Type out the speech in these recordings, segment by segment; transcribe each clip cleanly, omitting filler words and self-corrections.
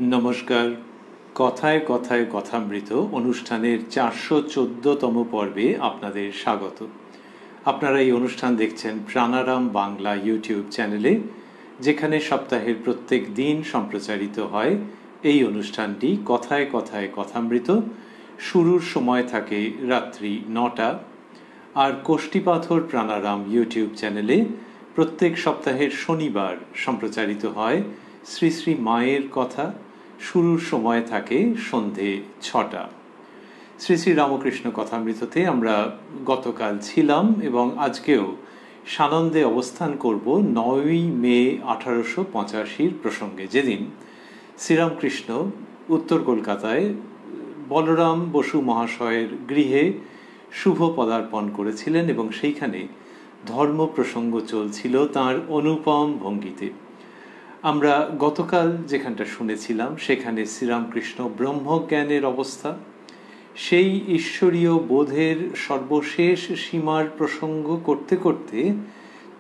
নমস্কার। কথায় কথায় কথামৃত অনুষ্ঠানের 414তম পর্বে আপনাদের স্বাগত। আপনারা এই অনুষ্ঠান দেখছেন প্রাণারাম বাংলা ইউটিউব চ্যানেলে, যেখানে সপ্তাহের প্রত্যেক দিন সম্প্রচারিত হয় এই অনুষ্ঠানটি কথায় কথায় কথামৃত। শুরুর সময় থাকে রাত্রি 9টা। আর কোষ্ঠীপাথর প্রাণারাম ইউটিউব চ্যানেলে প্রত্যেক সপ্তাহের শনিবার সম্প্রচারিত হয় শ্রী শ্রী মায়ের কথা। শুরুর সময় থাকে সন্ধে 6টা। শ্রী শ্রী রামকৃষ্ণ কথামৃততে আমরা গতকাল ছিলাম এবং আজকেও সানন্দে অবস্থান করব 9ই মে 1885 প্রসঙ্গে, যেদিন শ্রীরামকৃষ্ণ উত্তর কলকাতায় বলরাম বসু মহাশয়ের গৃহে শুভ পদার্পণ করেছিলেন এবং সেইখানে ধর্ম প্রসঙ্গ চলছিল তাঁর অনুপম ভঙ্গিতে। আমরা গতকাল যেখানটা শুনেছিলাম সেখানে শ্রীরামকৃষ্ণ ব্রহ্মজ্ঞানের অবস্থা, সেই ঈশ্বরীয় বোধের সর্বশেষ সীমার প্রসঙ্গ করতে করতে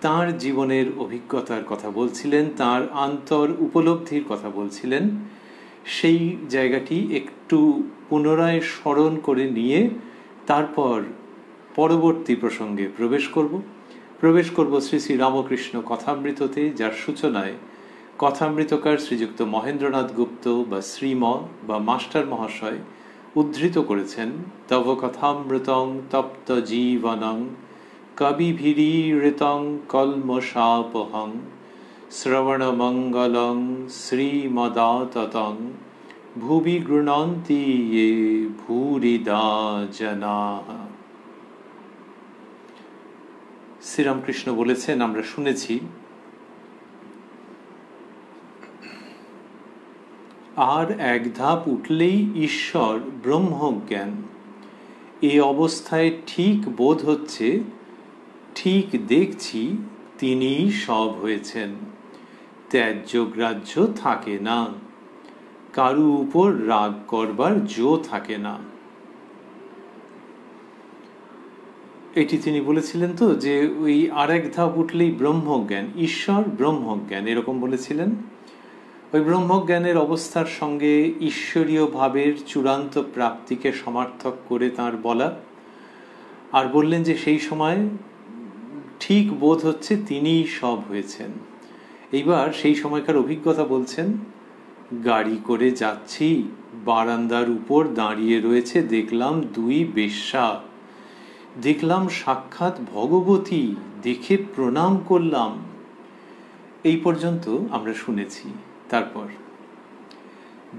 তাঁর জীবনের অভিজ্ঞতার কথা বলছিলেন, তাঁর আন্তর উপলব্ধির কথা বলছিলেন। সেই জায়গাটি একটু পুনরায় স্মরণ করে নিয়ে তারপর পরবর্তী প্রসঙ্গে প্রবেশ করব শ্রী শ্রী রামকৃষ্ণ কথামৃততে, যার সূচনায় কথামৃতকার শ্রীযুক্ত মহেন্দ্রনাথ গুপ্ত বা শ্রীম বা মাস্টার মহাশয় উদ্ধৃত করেছেন, তব কথামৃতং তপ্ত জীবনং কবিভিরীড়িতং কল্মষাপহং শ্রবণমঙ্গলং শ্রীমদাততং ভুবি গৃণন্তি ये ভূরিদা জনাঃ। শ্রীরামকৃষ্ণ বলেছেন, আমরা শুনেছি, আর এক ধাপ উঠলেই ঈশ্বর ব্রহ্মজ্ঞান। এই অবস্থায় ঠিক বোধ হচ্ছে, ঠিক দেখছি তিনিই সব হয়েছেন। ত্যায্য গ্রাহ্য থাকে না, কারু উপর রাগ করবার জো থাকে না। এটি তিনি বলেছিলেন তো, যে ওই আর এক ধাপ উঠলেই ব্রহ্মজ্ঞান, ঈশ্বর ব্রহ্মজ্ঞান, এরকম বলেছিলেন। ওই ব্রহ্মজ্ঞানের অবস্থার সঙ্গে ঈশ্বরীয় ভাবের চূড়ান্ত প্রাপ্তিকে সমার্থক করে তাঁর বলা, আর বললেন যে সেই সময় ঠিক বোধ হচ্ছে তিনিই সব হয়েছেন। এইবার সেই সময়কার অভিজ্ঞতা বলছেন, গাড়ি করে যাচ্ছি, বারান্দার উপর দাঁড়িয়ে রয়েছে দেখলাম দুই বেশ্যা, দেখলাম সাক্ষাৎ ভগবতী, দেখে প্রণাম করলাম। এই পর্যন্ত আমরা শুনেছি। তারপর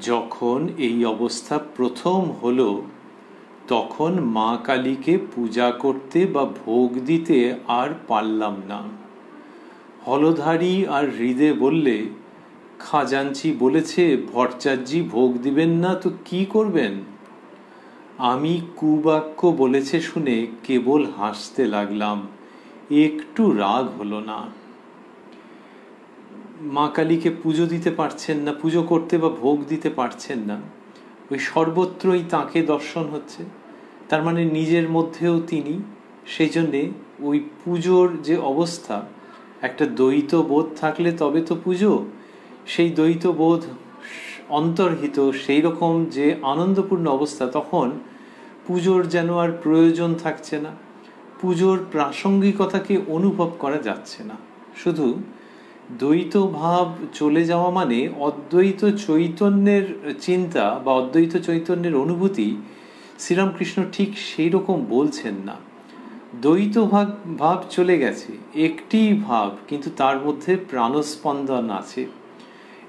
যখন এই অবস্থা প্রথম হলো, তখন মা কালীকে পূজা করতে বা ভোগ দিতে আর পারলাম না। হলধারী আর হৃদে বললে, খাজাঞ্চি বলেছে ভট্টাচার্যি ভোগ দিবেন না তো কি করবেন? আমি কুবাক্য বলেছে শুনে কেবল হাসতে লাগলাম, একটু রাগ হলো না। মা কালীকে পুজো দিতে পারছেন না, পুজো করতে বা ভোগ দিতে পারছেন না, ওই সর্বত্রই তাঁকে দর্শন হচ্ছে, তার মানে নিজের মধ্যেও তিনি। সেই জন্যে ওই পুজোর যে অবস্থা, একটা দ্বৈত বোধ থাকলে তবে তো পুজো, সেই দ্বৈত বোধ অন্তর্হিত সেই রকম যে আনন্দপূর্ণ অবস্থা, তখন পুজোর যেন আর প্রয়োজন থাকছে না, পুজোর প্রাসঙ্গিকতাকে অনুভব করা যাচ্ছে না। শুধু দ্বৈত ভাব চলে যাওয়া মানে অদ্বৈত চৈতন্যের চিন্তা বা অদ্বৈত চৈতন্যের অনুভূতি শ্রীরামকৃষ্ণ ঠিক সেই রকম বলছেন না। দ্বৈত ভাব চলে গেছে, একটি ভাব, কিন্তু তার মধ্যে প্রাণস্পন্দন আছে।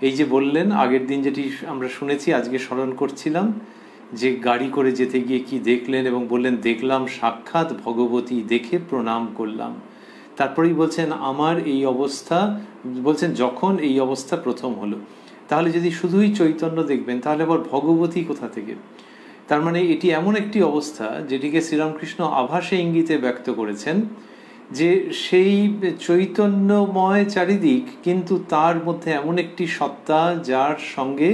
এই যে বললেন আগের দিন, যেটি আমরা শুনেছি, আজকে স্মরণ করছিলাম, যে গাড়ি করে যেতে গিয়ে কি দেখলেন এবং বললেন দেখলাম সাক্ষাৎ ভগবতী, দেখে প্রণাম করলাম। তারপরেই বলছেন আমার এই অবস্থা, বলছেন যখন এই অবস্থা প্রথম হলো। তাহলে যদি শুধুই চৈতন্য দেখবেন, তাহলে আবার ভগবতী কোথা থেকে? তার মানে এটি এমন একটি অবস্থা যেটিকে শ্রীরামকৃষ্ণ আভাসে ইঙ্গিতে ব্যক্ত করেছেন, যে সেই চৈতন্যময় চারিদিক, কিন্তু তার মধ্যে এমন একটি সত্তা যার সঙ্গে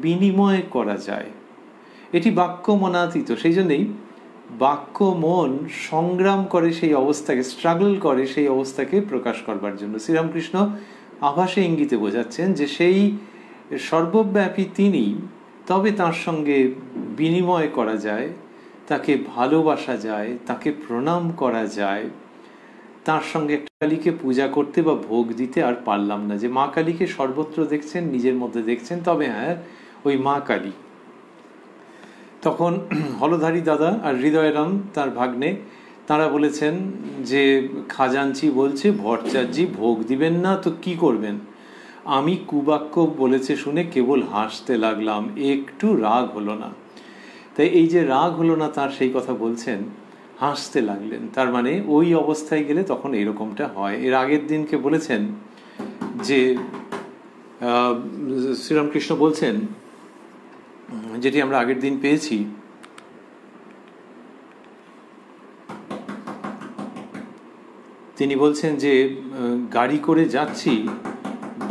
বিনিময় করা যায়। এটি বাক্য মনাতীত। সেই জন্যই বাক্য মন সংগ্রাম করে সেই অবস্থাকে, স্ট্রাগল করে সেই অবস্থাকে প্রকাশ করবার জন্য। শ্রীরামকৃষ্ণ আভাসে ইঙ্গিতে বোঝাচ্ছেন যে সেই সর্বব্যাপী তিনি, তবে তার সঙ্গে বিনিময় করা যায়, তাকে ভালোবাসা যায়, তাকে প্রণাম করা যায়। তার সঙ্গে কালীকে পূজা করতে বা ভোগ দিতে আর পারলাম না। যে মা কালীকে সর্বত্র দেখছেন, নিজের মধ্যে দেখছেন, তবে হ্যাঁ ওই মা কালী। তখন হলধারী দাদা আর হৃদয়রাম তার ভাগ্নে, তারা বলেছেন যে খাজাঞ্চি বলছে ভট্টাচার্যি ভোগ দিবেন না তো কি করবেন? আমি কুবাক্য বলেছে শুনে কেবল হাসতে লাগলাম, একটু রাগ হলো না। তাই এই যে রাগ হলো না তার, সেই কথা বলছেন, হাসতে লাগলেন। তার মানে ওই অবস্থায় গেলে তখন এরকমটা হয়। এর আগের দিনকে বলেছেন যে শ্রীরামকৃষ্ণ বলছেন, যেটি আমরা আগের দিন পেয়েছি, তিনি বলছেন যে গাড়ি করে যাচ্ছি,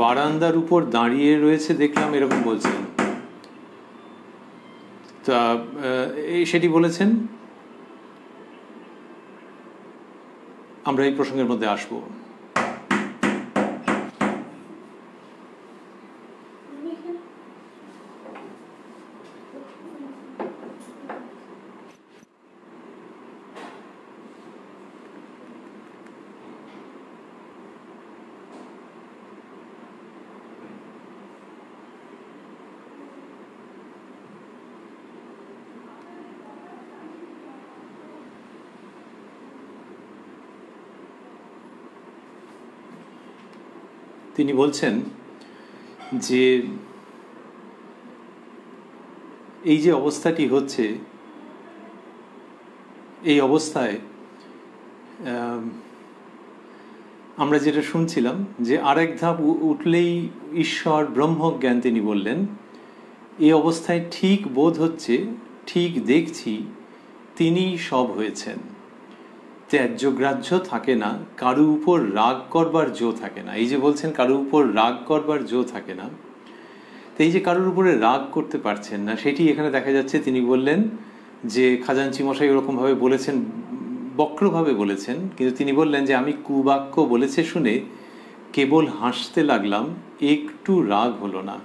বারান্দার উপর দাঁড়িয়ে রয়েছে দেখলাম, এরকম বলছেন। তা সেটি বলেছেন। আমরা এই প্রসঙ্গের মধ্যে আসব। তিনি বলছেন যে এই যে অবস্থাটি হচ্ছে, এই অবস্থায় আমরা যেটা শুনছিলাম যে আরেক ধাপ উঠলেই ঈশ্বর ব্রহ্মজ্ঞান, তিনি বললেন এই অবস্থায় ঠিক বোধ হচ্ছে, ঠিক দেখছি তিনিই সব হয়েছেন। ত্যায্যগ্রাহ্য থাকে না, কারু উপর রাগ করবার জো থাকে না। এই যে বলছেন কারু উপর রাগ করবার জো থাকে না, তো এই যে কারুর উপরে রাগ করতে পারছেন না, সেটি এখানে দেখা যাচ্ছে। তিনি বললেন যে খাজাঞ্চি মশাই ওরকমভাবে বলেছেন, বক্রভাবে বলেছেন, কিন্তু তিনি বললেন যে আমি কুবাক্য বলেছে শুনে কেবল হাসতে লাগলাম, একটু রাগ হলো না।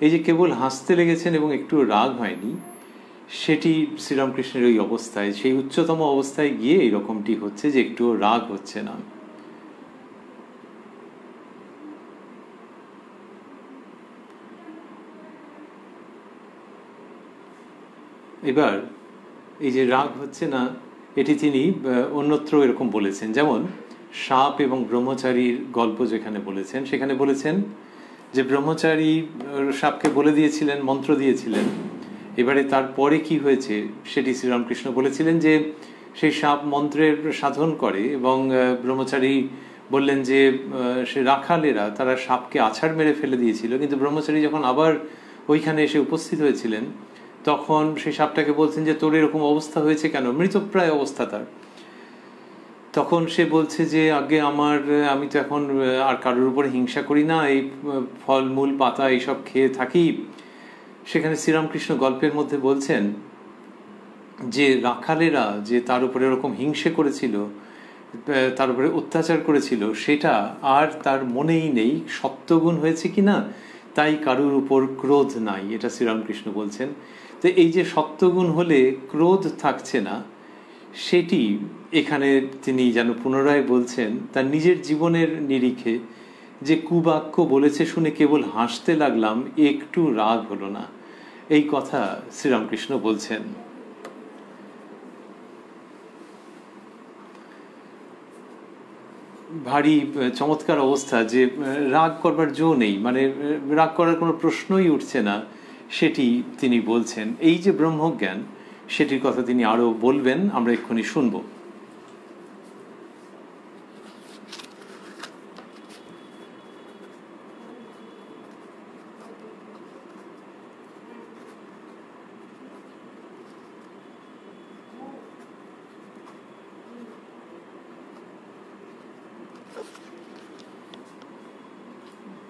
এই যে কেবল হাসতে লেগেছেন এবং একটু রাগ হয়নি, সেটি শ্রীরামকৃষ্ণের ওই অবস্থায়, সেই উচ্চতম অবস্থায় গিয়ে এরকমটি হচ্ছে যে একটুও রাগ হচ্ছে না। এবার এই যে রাগ হচ্ছে না, এটি তিনি অন্যত্র এরকম বলেছেন। যেমন সাপ এবং ব্রহ্মচারীর গল্প যেখানে বলেছেন, সেখানে বলেছেন যে ব্রহ্মচারী সাপকে বলে দিয়েছিলেন, মন্ত্র দিয়েছিলেন। এবারে তারপরে কি হয়েছে সেটি শ্রীরামকৃষ্ণ বলেছিলেন যে সেই সাপ মন্ত্রের সাধন করে এবং ব্রহ্মচারী বললেন যে সে রাখালেরা তারা সাপকে আছাড় মেরে ফেলে দিয়েছিল, কিন্তু ব্রহ্মচারী যখন আবার ওইখানে এসে উপস্থিত হয়েছিলেন তখন সেই সাপটাকে বলছেন যে তোর এরকম অবস্থা হয়েছে কেন, মৃতপ্রায় অবস্থা তার। তখন সে বলছে যে আগে আমি তো এখন আর কারোর উপরে হিংসা করি না, এই ফলমূল পাতা এইসব খেয়ে থাকি। সেখানে শ্রীরামকৃষ্ণ গল্পের মধ্যে বলছেন যে রাখালেরা যে তার উপরে এরকম হিংসে করেছিল, তার উপরে অত্যাচার করেছিল, সেটা আর তার মনেই নেই। সত্যগুণ হয়েছে কিনা, তাই কারুর উপর ক্রোধ নাই, এটা শ্রীরামকৃষ্ণ বলছেন। তো এই যে সত্যগুণ হলে ক্রোধ থাকছে না, সেটি এখানে তিনি যেন পুনরায় বলছেন তার নিজের জীবনের নিরিখে, যে কুবাক্য বলেছে শুনে কেবল হাসতে লাগলাম, একটু রাগ হলো না। এই কথা শ্রীরামকৃষ্ণ বলছেন। ভারী চমৎকার অবস্থা, যে রাগ করবার জো নেই, মানে রাগ করার কোনো প্রশ্নই উঠছে না, সেটি তিনি বলছেন। এই যে ব্রহ্মজ্ঞান, সেটির কথা তিনি আরো বলবেন, আমরা এক্ষুনি শুনব।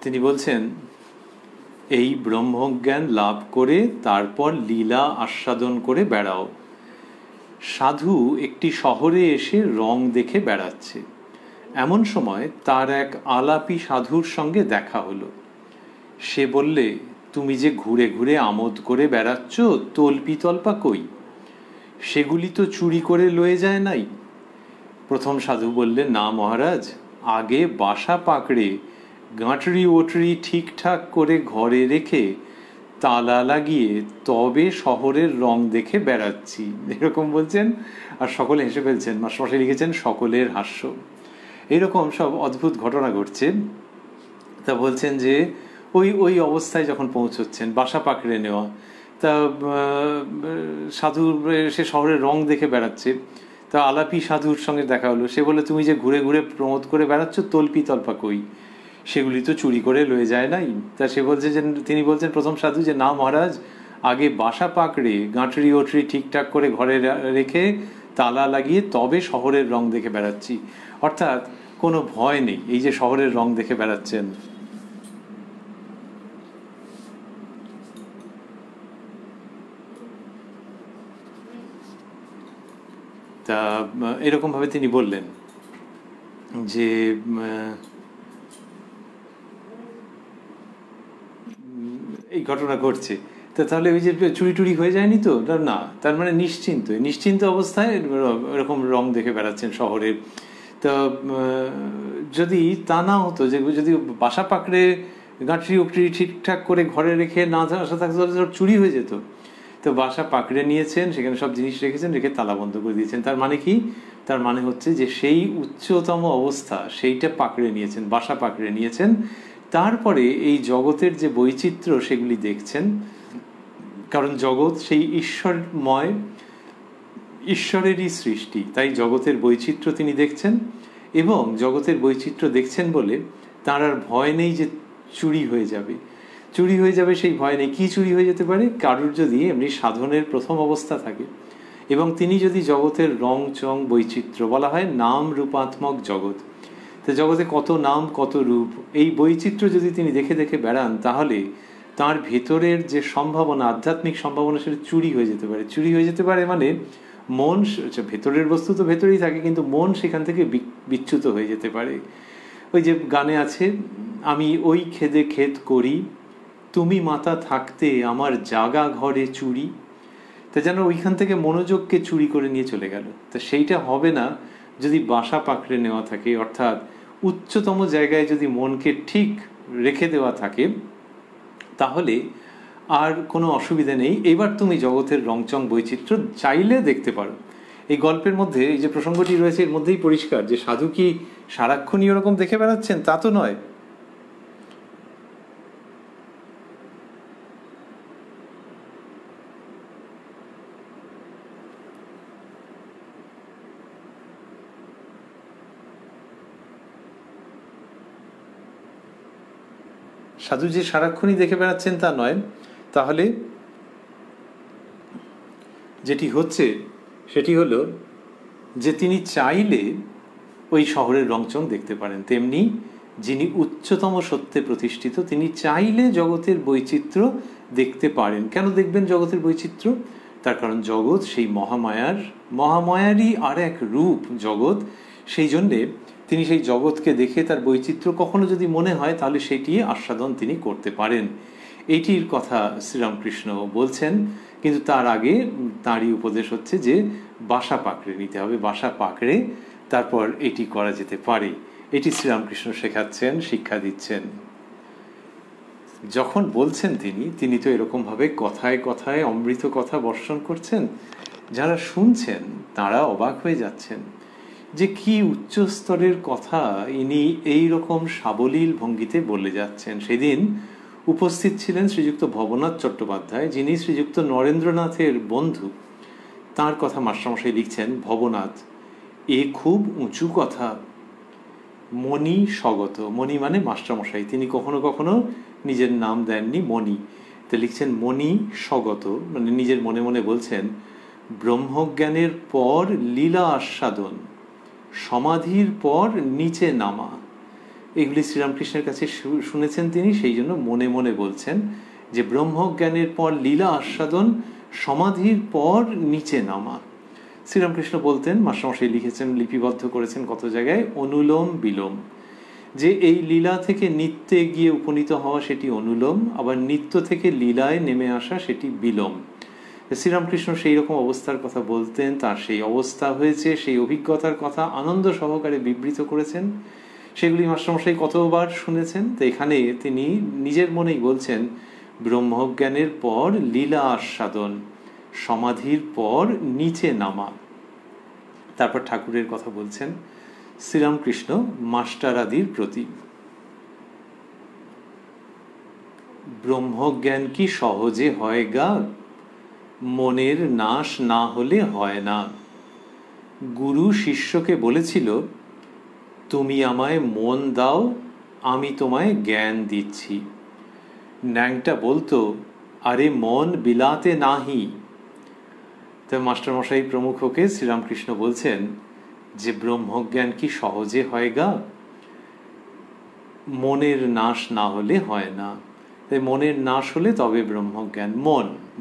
তিনি বলছেন এই ব্রহ্মজ্ঞান লাভ করে তারপর লীলা আস্বাদন করে বেড়াও। সাধু একটি শহরে এসে রং দেখে বেড়াচ্ছে, এমন সময় তার এক আলাপি সাধুর সঙ্গে দেখা হলো। সে বললে, তুমি যে ঘুরে ঘুরে আমোদ করে বেড়াচ্ছ, তল্পি তল্পা কই? সেগুলি তো চুরি করে লয়ে যায় নাই। প্রথম সাধু বললে, না মহারাজ, আগে বাসা পাকড়ে গাঁটরি ওটরি ঠিকঠাক করে ঘরে রেখে তালা লাগিয়ে তবে শহরের রং দেখে বেড়াচ্ছি, এরকম বলছেন। আর সকলে হেসে ফেলছেন। মাস্টারমশাই লিখেছেন সকলের হাস্য। এইরকম সব অদ্ভুত ঘটনা ঘটছে। তা বলছেন যে ওই ওই অবস্থায় যখন পৌঁছচ্ছেন, বাসা পাকড়ে নেওয়া, তা সাধু সে শহরের রং দেখে বেড়াচ্ছে। তা আলাপি সাধুর সঙ্গে দেখা হলো। সে বলে, তুমি যে ঘুরে ঘুরে প্রমোদ করে বেড়াচ্ছ, তল্পি তল্পা কই? সেগুলি তো চুরি করে লয়ে যায় নাই। তা সে বলছে যে, তিনি বলছেন প্রথম সাধু যে, না মহারাজ, আগে বাসা পাকড়ে গাঁটরি ওটরি ঠিকঠাক করে ঘরে রেখে তালা লাগিয়ে তবে শহরের রং দেখে বেড়াচ্ছি। অর্থাৎ কোনো ভয় নেই, এই যে শহরের রং দেখে বেড়াচ্ছেন। তা এরকমভাবে তিনি বললেন যে এই ঘটনা ঘটছে। তা তাহলে ওই যে চুরি টুরি হয়ে যায়নি তো? না, তার মানে নিশ্চিন্ত অবস্থায় এরকম রং দেখে বেড়াচ্ছেন শহরের। তা যদি তা না হতো, যে যদি বাসা পাকড়ে গাঁটরি উকড়ি ঠিকঠাক করে ঘরে রেখে না আসা থাকতো, তাহলে চুরি হয়ে যেত। তো বাসা পাকড়ে নিয়েছেন, সেখানে সব জিনিস রেখেছেন, রেখে তালা বন্ধ করে দিয়েছেন। তার মানে কি? তার মানে হচ্ছে যে সেই উচ্চতম অবস্থা সেইটা পাকড়ে নিয়েছেন, বাসা পাকড়ে নিয়েছেন। তারপরে এই জগতের যে বৈচিত্র্য সেগুলি দেখছেন, কারণ জগৎ সেই ঈশ্বরময়, ঈশ্বরেরই সৃষ্টি, তাই জগতের বৈচিত্র্য তিনি দেখছেন। এবং জগতের বৈচিত্র্য দেখছেন বলে তার আর ভয় নেই যে চুরি হয়ে যাবে। চুরি হয়ে যাবে সেই ভয় নেই। কি চুরি হয়ে যেতে পারে? কারুর যদি এমনি সাধনের প্রথম অবস্থা থাকে এবং তিনি যদি জগতের রং চং বৈচিত্র্য, বলা হয় নাম রূপাত্মক জগৎ, তো জগতে কত নাম কত রূপ, এই বৈচিত্র্য যদি তিনি দেখে দেখে বেড়ান, তাহলে তার ভেতরের যে সম্ভাবনা, আধ্যাত্মিক সম্ভাবনা, সেটা চুরি হয়ে যেতে পারে। চুরি হয়ে যেতে পারে মানে মন, ভেতরের বস্তু তো ভেতরেই থাকে, কিন্তু মন সেখান থেকে বিচ্যুত হয়ে যেতে পারে। ওই যে গানে আছে, আমি ওই খেদে খেদ করি, তুমি মাতা থাকতে আমার জাগা ঘরে চুরি। তা যেন ওইখান থেকে মনোযোগকে চুরি করে নিয়ে চলে গেল। তা সেইটা হবে না যদি বাসা পাকড়ে নেওয়া থাকে, অর্থাৎ উচ্চতম জায়গায় যদি মনকে ঠিক রেখে দেওয়া থাকে, তাহলে আর কোনো অসুবিধা নেই। এবার তুমি জগতের রংচং বৈচিত্র্য চাইলে দেখতে পারো। এই গল্পের মধ্যে এই যে প্রসঙ্গটি রয়েছে, এর মধ্যেই পরিষ্কার যে সাধু কি সারাক্ষণই ওরকম দেখে বেড়াচ্ছেন, তা তো নয়। সাধু যে সারাক্ষণই দেখে বেড়াচ্ছেন তা নয়। তাহলে যেটি হচ্ছে সেটি হলো যে তিনি চাইলে ওই শহরের রংচং দেখতে পারেন। তেমনি যিনি উচ্চতম সত্যে প্রতিষ্ঠিত, তিনি চাইলে জগতের বৈচিত্র্য দেখতে পারেন। কেন দেখবেন জগতের বৈচিত্র্য? তার কারণ জগৎ সেই মহামায়ারই আর এক রূপ জগৎ। সেই জন্যে তিনি সেই জগৎকে দেখে তার বৈচিত্র্য কখনো যদি মনে হয়, তাহলে সেটি আস্বাদন তিনি করতে পারেন। এইটির কথা শ্রীরামকৃষ্ণ বলছেন। কিন্তু তার আগে তাঁরই উপদেশ হচ্ছে যে বাসা পাকড়ে নিতে হবে, বাসা পাকড়ে তারপর এটি করা যেতে পারে। এটি শ্রীরামকৃষ্ণ শেখাচ্ছেন, শিক্ষা দিচ্ছেন। যখন বলছেন তিনি তো এরকমভাবে কথায় কথায় অমৃত কথা বর্ষণ করছেন, যারা শুনছেন তারা অবাক হয়ে যাচ্ছেন যে কি উচ্চ স্তরের কথা ইনি এই রকম সাবলীল ভঙ্গিতে বলে যাচ্ছেন। সেদিন উপস্থিত ছিলেন শ্রীযুক্ত ভবনাথ চট্টোপাধ্যায়, যিনি শ্রীযুক্ত নরেন্দ্রনাথের বন্ধু। তার কথা মাস্টারমশাই লিখছেন, ভবনাথ, এ খুব উঁচু কথা। মণি স্বগত, মণি মানে মাস্টারমশাই, তিনি কখনো কখনো নিজের নাম দেননি, মণি। তো লিখছেন মণি স্বগত, মানে নিজের মনে মনে বলছেন, ব্রহ্মজ্ঞানের পর লীলা আস্বাদন, সমাধির পর নিচে নামা। এগুলি শ্রীরামকৃষ্ণের কাছে শুনেছেন তিনি, সেই জন্য মনে মনে বলছেন যে ব্রহ্মজ্ঞানের পর লীলা আস্বাদন, সমাধির পর নিচে নামা। শ্রীরামকৃষ্ণ বলতেন, মাস্টারমশাই লিখেছেন, লিপিবদ্ধ করেছেন কত জায়গায়, অনুলোম বিলোম। যে এই লীলা থেকে নিত্যে গিয়ে উপনীত হওয়া সেটি অনুলোম, আবার নিত্য থেকে লীলায় নেমে আসা সেটি বিলোম। শ্রীরামকৃষ্ণ সেই রকম অবস্থার কথা বলতেন, তার সেই অবস্থা হয়েছে, সেই অভিজ্ঞতার কথা আনন্দ সহকারে বিবৃত করেছেন, সেগুলি মাস্টারমশাই কতবার শুনেছেন। তো এখানে তিনি নিজের মনেই বলছেন, ব্রহ্মজ্ঞানের পর লীলা আস্বাদন, সমাধির পর নিচে নামা। তারপর ঠাকুরের কথা বলছেন, শ্রীরামকৃষ্ণ মাস্টারাদির প্রতি। ব্রহ্মজ্ঞান কি সহজে হয় গা, মনের নাশ না হলে হয় না। গুরু শিষ্যকে বলেছিল, তুমি আমায় মন দাও, আমি তোমায় জ্ঞান দিচ্ছি। ন্যাংটা বলতো, আরে মন বিলাতে নাহি। তো মাস্টারমশাই প্রমুখকে শ্রীরামকৃষ্ণ বলছেন যে ব্রহ্মজ্ঞান কি সহজে হয় গা, মনের নাশ না হলে হয় না। তাই মনের নাশ হলে তবে ব্রহ্মজ্ঞান।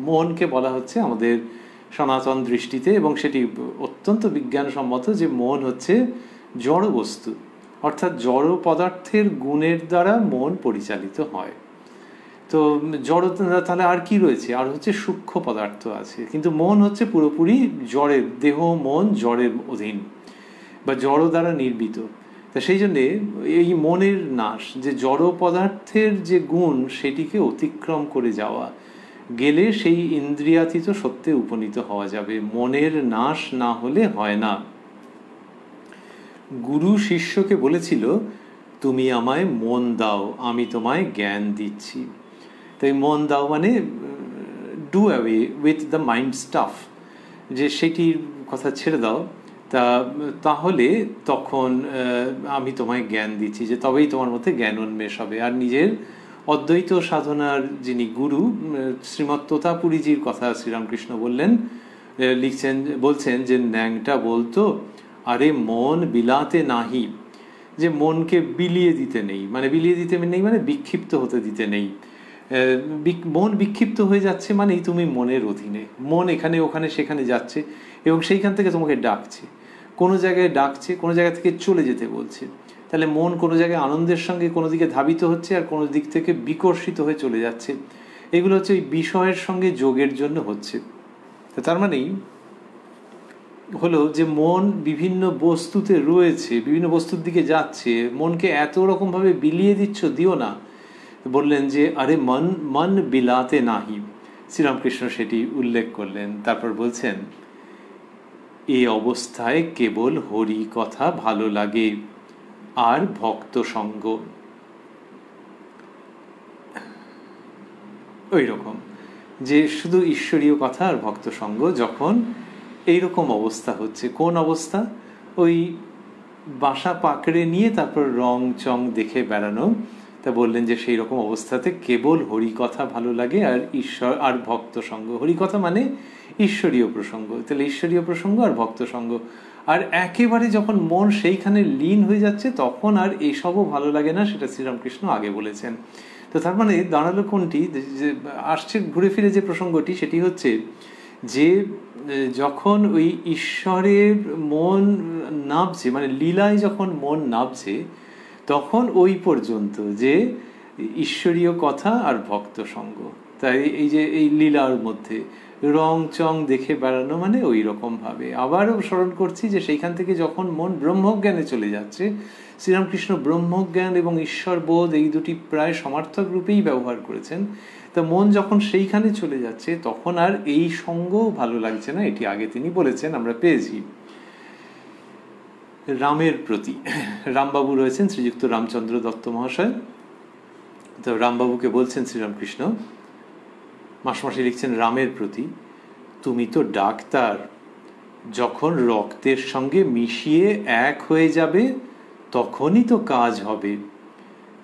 মনকে বলা হচ্ছে আমাদের সনাতন দৃষ্টিতে, এবং সেটি অত্যন্ত বিজ্ঞানসম্মত, যে মন হচ্ছে জড় বস্তু, অর্থাৎ জড় পদার্থের গুণের দ্বারা মন পরিচালিত হয়। তো জড় তাহলে আর কি রয়েছে, আর হচ্ছে সূক্ষ্ম পদার্থ আছে, কিন্তু মন হচ্ছে পুরোপুরি জড়ের, দেহ মন জড়ের অধীন বা জড় দ্বারা নির্মিত। তা সেই জন্যে এই মনের নাশ, যে জড় পদার্থের যে গুণ সেটিকে অতিক্রম করে যাওয়া গেলে সেই ইন্দ্রিয়াতীত সত্যে উপনীত হওয়া যাবে। মনের নাশ না হলে হয় না। গুরু শিষ্যকে বলেছিল, তুমি আমায় মন দাও, আমি তোমায় জ্ঞান দিচ্ছি। তাই মন দাও মানে do away with the mind staff, যে সেটির কথা ছেড়ে দাও, তাহলে তখন আমি তোমায় জ্ঞান দিচ্ছি, যে তবেই তোমার মধ্যে জ্ঞান উন্মেষ হবে। আর নিজের অদ্বৈত সাধনার যিনি গুরু শ্রীমৎ তোতাপুরীজির কথা শ্রীরামকৃষ্ণ বলছেন যে ন্যাংটা বলতো, আরে মন বিলাতে নাহি, যে মনকে বিলিয়ে দিতে নেই, মানে বিলিয়ে দিতে নেই মানে বিক্ষিপ্ত হতে দিতে নেই। মন বিক্ষিপ্ত হয়ে যাচ্ছে মানেই তুমি মনের অধীনে, মন এখানে ওখানে সেখানে যাচ্ছে এবং সেইখান থেকে তোমাকে ডাকছে, কোনো জায়গায় ডাকছে, কোনো জায়গা থেকে চলে যেতে বলছে। তাহলে মন কোনো জায়গায় আনন্দের সঙ্গে কোনো দিকে ধাবিত হচ্ছে আর কোনো দিক থেকে বিকর্ষিত হয়ে চলে যাচ্ছে। এগুলো হচ্ছে ওই বিষয়ের সঙ্গে যোগের জন্য হচ্ছে। তার মানেই হলো যে মন বিভিন্ন বস্তুতে রয়েছে, বিভিন্ন বস্তুর দিকে যাচ্ছে, মনকে এত রকমভাবে বিলিয়ে দিও না। বললেন যে আরে মন বিলাতে নাহি, শ্রীরামকৃষ্ণ সেটি উল্লেখ করলেন। তারপর বলছেন, এই অবস্থায় কেবল হরি কথা ভালো লাগে আর ভক্ত সঙ্গ। ওই রকম যে শুধু ঈশ্বরীয় কথা আর ভক্ত সঙ্গ, যখন এইরকম অবস্থা হচ্ছে। কোন অবস্থা? ওই বাসা পাকড়ে নিয়ে তারপর রং চং দেখে বেড়ানো। তা বললেন যে সেই রকম অবস্থাতে কেবল হরিকথা ভালো লাগে আর ঈশ্বর আর ভক্ত সঙ্গ। হরিকথা মানে ঈশ্বরীয় প্রসঙ্গ, তাহলে ঈশ্বরীয় প্রসঙ্গ আর ভক্ত সঙ্গ। আর একেবারে যখন মন সেইখানে লীন হয়ে যাচ্ছে তখন আর এইসবও ভালো লাগে না, সেটা শ্রীরামকৃষ্ণ আগে বলেছেন। তো তার মানে দাঁড়ালো কোনটি, যে আসছে ঘুরে ফিরে যে প্রসঙ্গটি, সেটি হচ্ছে যে যখন ওই ঈশ্বরের মন নামছে, মানে লীলায় যখন মন নামছে, তখন ওই পর্যন্ত যে ঈশ্বরীয় কথা আর ভক্ত সঙ্গ। তাই এই যে এই লীলার মধ্যে রং চং দেখে বেড়ানো মানে ওই রকম ভাবে। আবারও স্মরণ করছি যে সেইখান থেকে যখন মন ব্রহ্মজ্ঞানে চলে যাচ্ছে, শ্রীরামকৃষ্ণ ব্রহ্মজ্ঞান এবং ঈশ্বর বোধ এই দুটি প্রায় সমার্থক রূপেই ব্যবহার করেছেন। তা মন যখন সেইখানে চলে যাচ্ছে তখন আর এই সঙ্গও ভালো লাগছে না, এটি আগে তিনি বলেছেন, আমরা পেয়েছি। রামের প্রতি রামবাবু রয়েছেন, শ্রীযুক্ত রামচন্দ্র দত্ত মহাশয়। তো রামবাবুকে বলছেন শ্রীরামকৃষ্ণ, মাসমাসি লিখছেন, রামের প্রতি, তুমি তো ডাক্তার, যখন রক্তের সঙ্গে মিশিয়ে এক হয়ে যাবে তখনই তো কাজ হবে।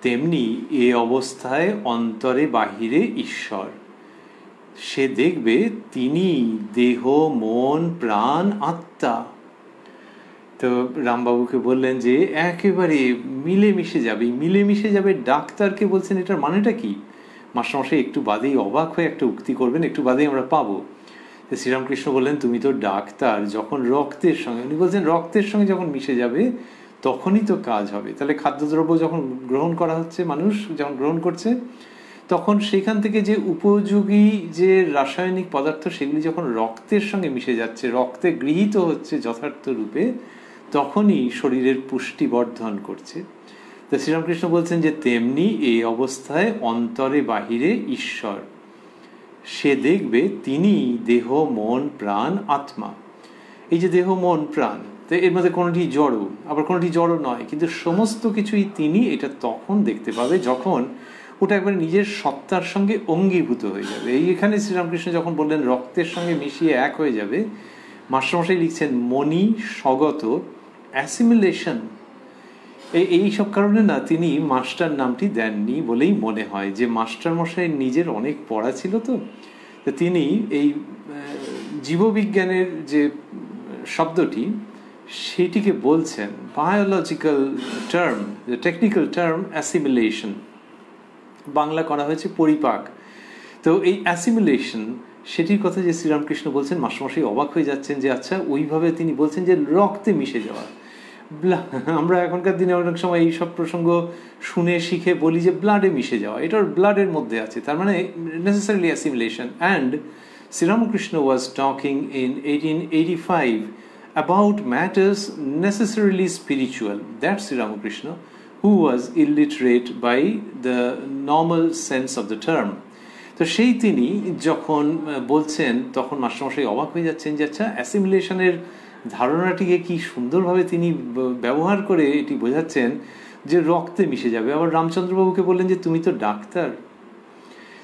তেমনি এ অবস্থায় অন্তরে বাহিরে ঈশ্বর, সে দেখবে তিনি দেহ মন প্রাণ আত্মা। তো রামবাবুকে বললেন যে একেবারে মিলেমিশে যাবে, মিলেমিশে যাবে। ডাক্তারকে বলছেন, এটার মানেটা কি? মাস্টারমশাই একটু বাদেই অবাক হয়ে একটা উক্তি করবেন, একটু বাদেই আমরা পাবো। শ্রীরামকৃষ্ণ বললেন, তুমি তো ডাক্তার, যখন রক্তের সঙ্গে, উনি বলছেন রক্তের সঙ্গে যখন মিশে যাবে তখনই তো কাজ হবে। তাহলে খাদ্যদ্রব্য যখন গ্রহণ করা হচ্ছে, মানুষ যখন গ্রহণ করছে, তখন সেখান থেকে যে উপযোগী যে রাসায়নিক পদার্থ সেগুলি যখন রক্তের সঙ্গে মিশে যাচ্ছে, রক্তে গৃহীত হচ্ছে যথার্থ রূপে, তখনই শরীরের পুষ্টি বর্ধন করছে। তো শ্রীরামকৃষ্ণ বলছেন যে তেমনি এই অবস্থায় অন্তরে বাহিরে ঈশ্বর, সে দেখবে তিনি দেহ মন প্রাণ আত্মা। এই যে দেহ মন প্রাণ, তো এর মধ্যে কোনোটি জড় আবার কোনোটি জড় নয়, কিন্তু সমস্ত কিছুই তিনি, এটা তখন দেখতে পাবে যখন ওটা একবার নিজের সত্তার সঙ্গে অঙ্গীভূত হয়ে যাবে। এখানে শ্রীরামকৃষ্ণ যখন বললেন রক্তের সঙ্গে মিশিয়ে এক হয়ে যাবে, মাস্টারমশাই লিখছেন মনি স্বগত অ্যাসিমিলেশন। এই সব কারণে না তিনি মাস্টার নামটি দেননি বলেই মনে হয়, যে মাস্টারমশাই নিজের অনেক পড়া ছিল, তো তিনি এই জীববিজ্ঞানের যে শব্দটি সেটিকে বলছেন biological term, technical term assimilation, Bangla করা হয়েছে পরিপাক। তো এই অ্যাসিমিলেশন সেটির কথা যে শ্রীরামকৃষ্ণ বলছেন, মাস্টারমশাই অবাক হয়ে যাচ্ছেন যে আচ্ছা, ওইভাবে তিনি বলছেন যে রক্তে মিশে যাওয়া। আমরা এখনকার দিনে অনেক সময় এই সব প্রসঙ্গ শুনে শিখে বলি যে ব্লাডে মিশে যাওয়া, এটা ব্লাডের মধ্যে আছে, তার মানে necessarily assimilation. And Sri Ramakrishna was talking in 1885 about matters necessarily spiritual. That's Sri Ramakrishna, who was illiterate by the normal sense of the term. তো সেই তিনি যখন বলছেন, তখন মাস্টারমশাই অবাক হয়ে যাচ্ছেন যে আচ্ছা, অ্যাসিমিলেশনের ধারণাটিকে কি সুন্দরভাবে তিনি ব্যবহার করে এটি বোঝাচ্ছেন যে রক্তে মিশে যাবে। আবার রামচন্দ্রবাবুকে বললেন যে তুমি তো ডাক্তার,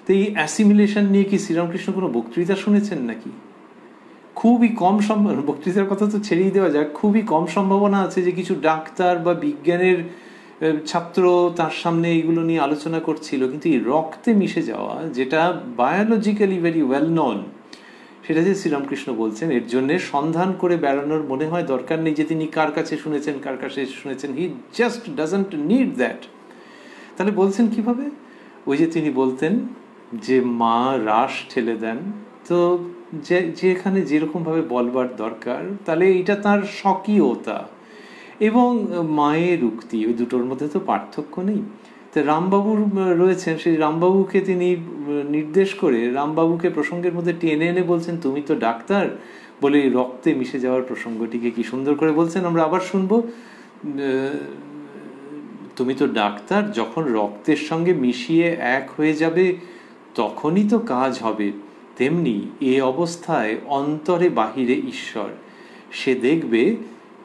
তো এই অ্যাসিমিলেশন নিয়ে কি শ্রীরামকৃষ্ণ কোনো বক্তৃতা শুনেছেন নাকি? খুবই কম সম্ভাবনা, বক্তৃতার কথা তো ছেড়েই দেওয়া যাক, খুবই কম সম্ভাবনা আছে যে কিছু ডাক্তার বা বিজ্ঞানের ছাত্র তার সামনে এইগুলো নিয়ে আলোচনা করছিল। কিন্তু এই রক্তে মিশে যাওয়া, যেটা বায়োলজিক্যালি ভেরি ওয়েল নোন, সেটা যে শ্রীরামকৃষ্ণ বলছেন, এর জন্য সন্ধান করে বেড়ানোর মনে হয় দরকার নেই যে তিনি কার কাছে শুনেছেন, কার কাছে শুনেছেন। He just doesn't need that. তাহলে বলছেন কিভাবে? ওই যে তিনি বলতেন যে মা রাস ঠেলে দেন, তো যেখানে যেরকমভাবে বলবার দরকার, তাহলে এটা তার স্বকীয়তা এবং মায়ের উক্তি, ওই দুটোর মধ্যে তো পার্থক্য নেই। তো রামবাবুর রয়েছেন, সেই রামবাবুকে তিনি নির্দেশ করে রামবাবুকে প্রসঙ্গের মধ্যে টেনে এনে বলছেন তুমি তো ডাক্তার, বলে রক্তে মিশে যাওয়ার প্রসঙ্গটিকে কি সুন্দর করে বলছেন। আমরা আবার শুনবো, তুমি তো ডাক্তার, যখন রক্তের সঙ্গে মিশিয়ে এক হয়ে যাবে তখনই তো কাজ হবে। তেমনি এ অবস্থায় অন্তরে বাহিরে ঈশ্বর, সে দেখবে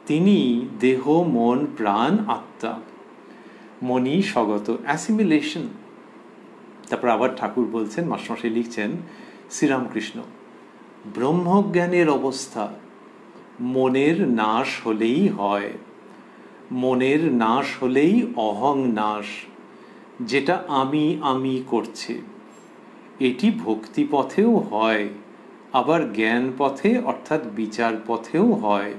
তিনি দেহ মন প্রাণ আত্মা। মনি স্বগত অ্যাসিমিলেশন। তারপর আবার ঠাকুর বলছেন, মাস্টারমশাই লিখছেন, শ্রীরামকৃষ্ণ ব্রহ্মজ্ঞানের অবস্থা মনের নাশ হলেই হয়। মনের নাশ হলেই অহং নাশ, যেটা আমি আমি করছে। এটি ভক্তি পথেও হয়, আবার জ্ঞান পথে অর্থাৎ বিচার পথেও হয়।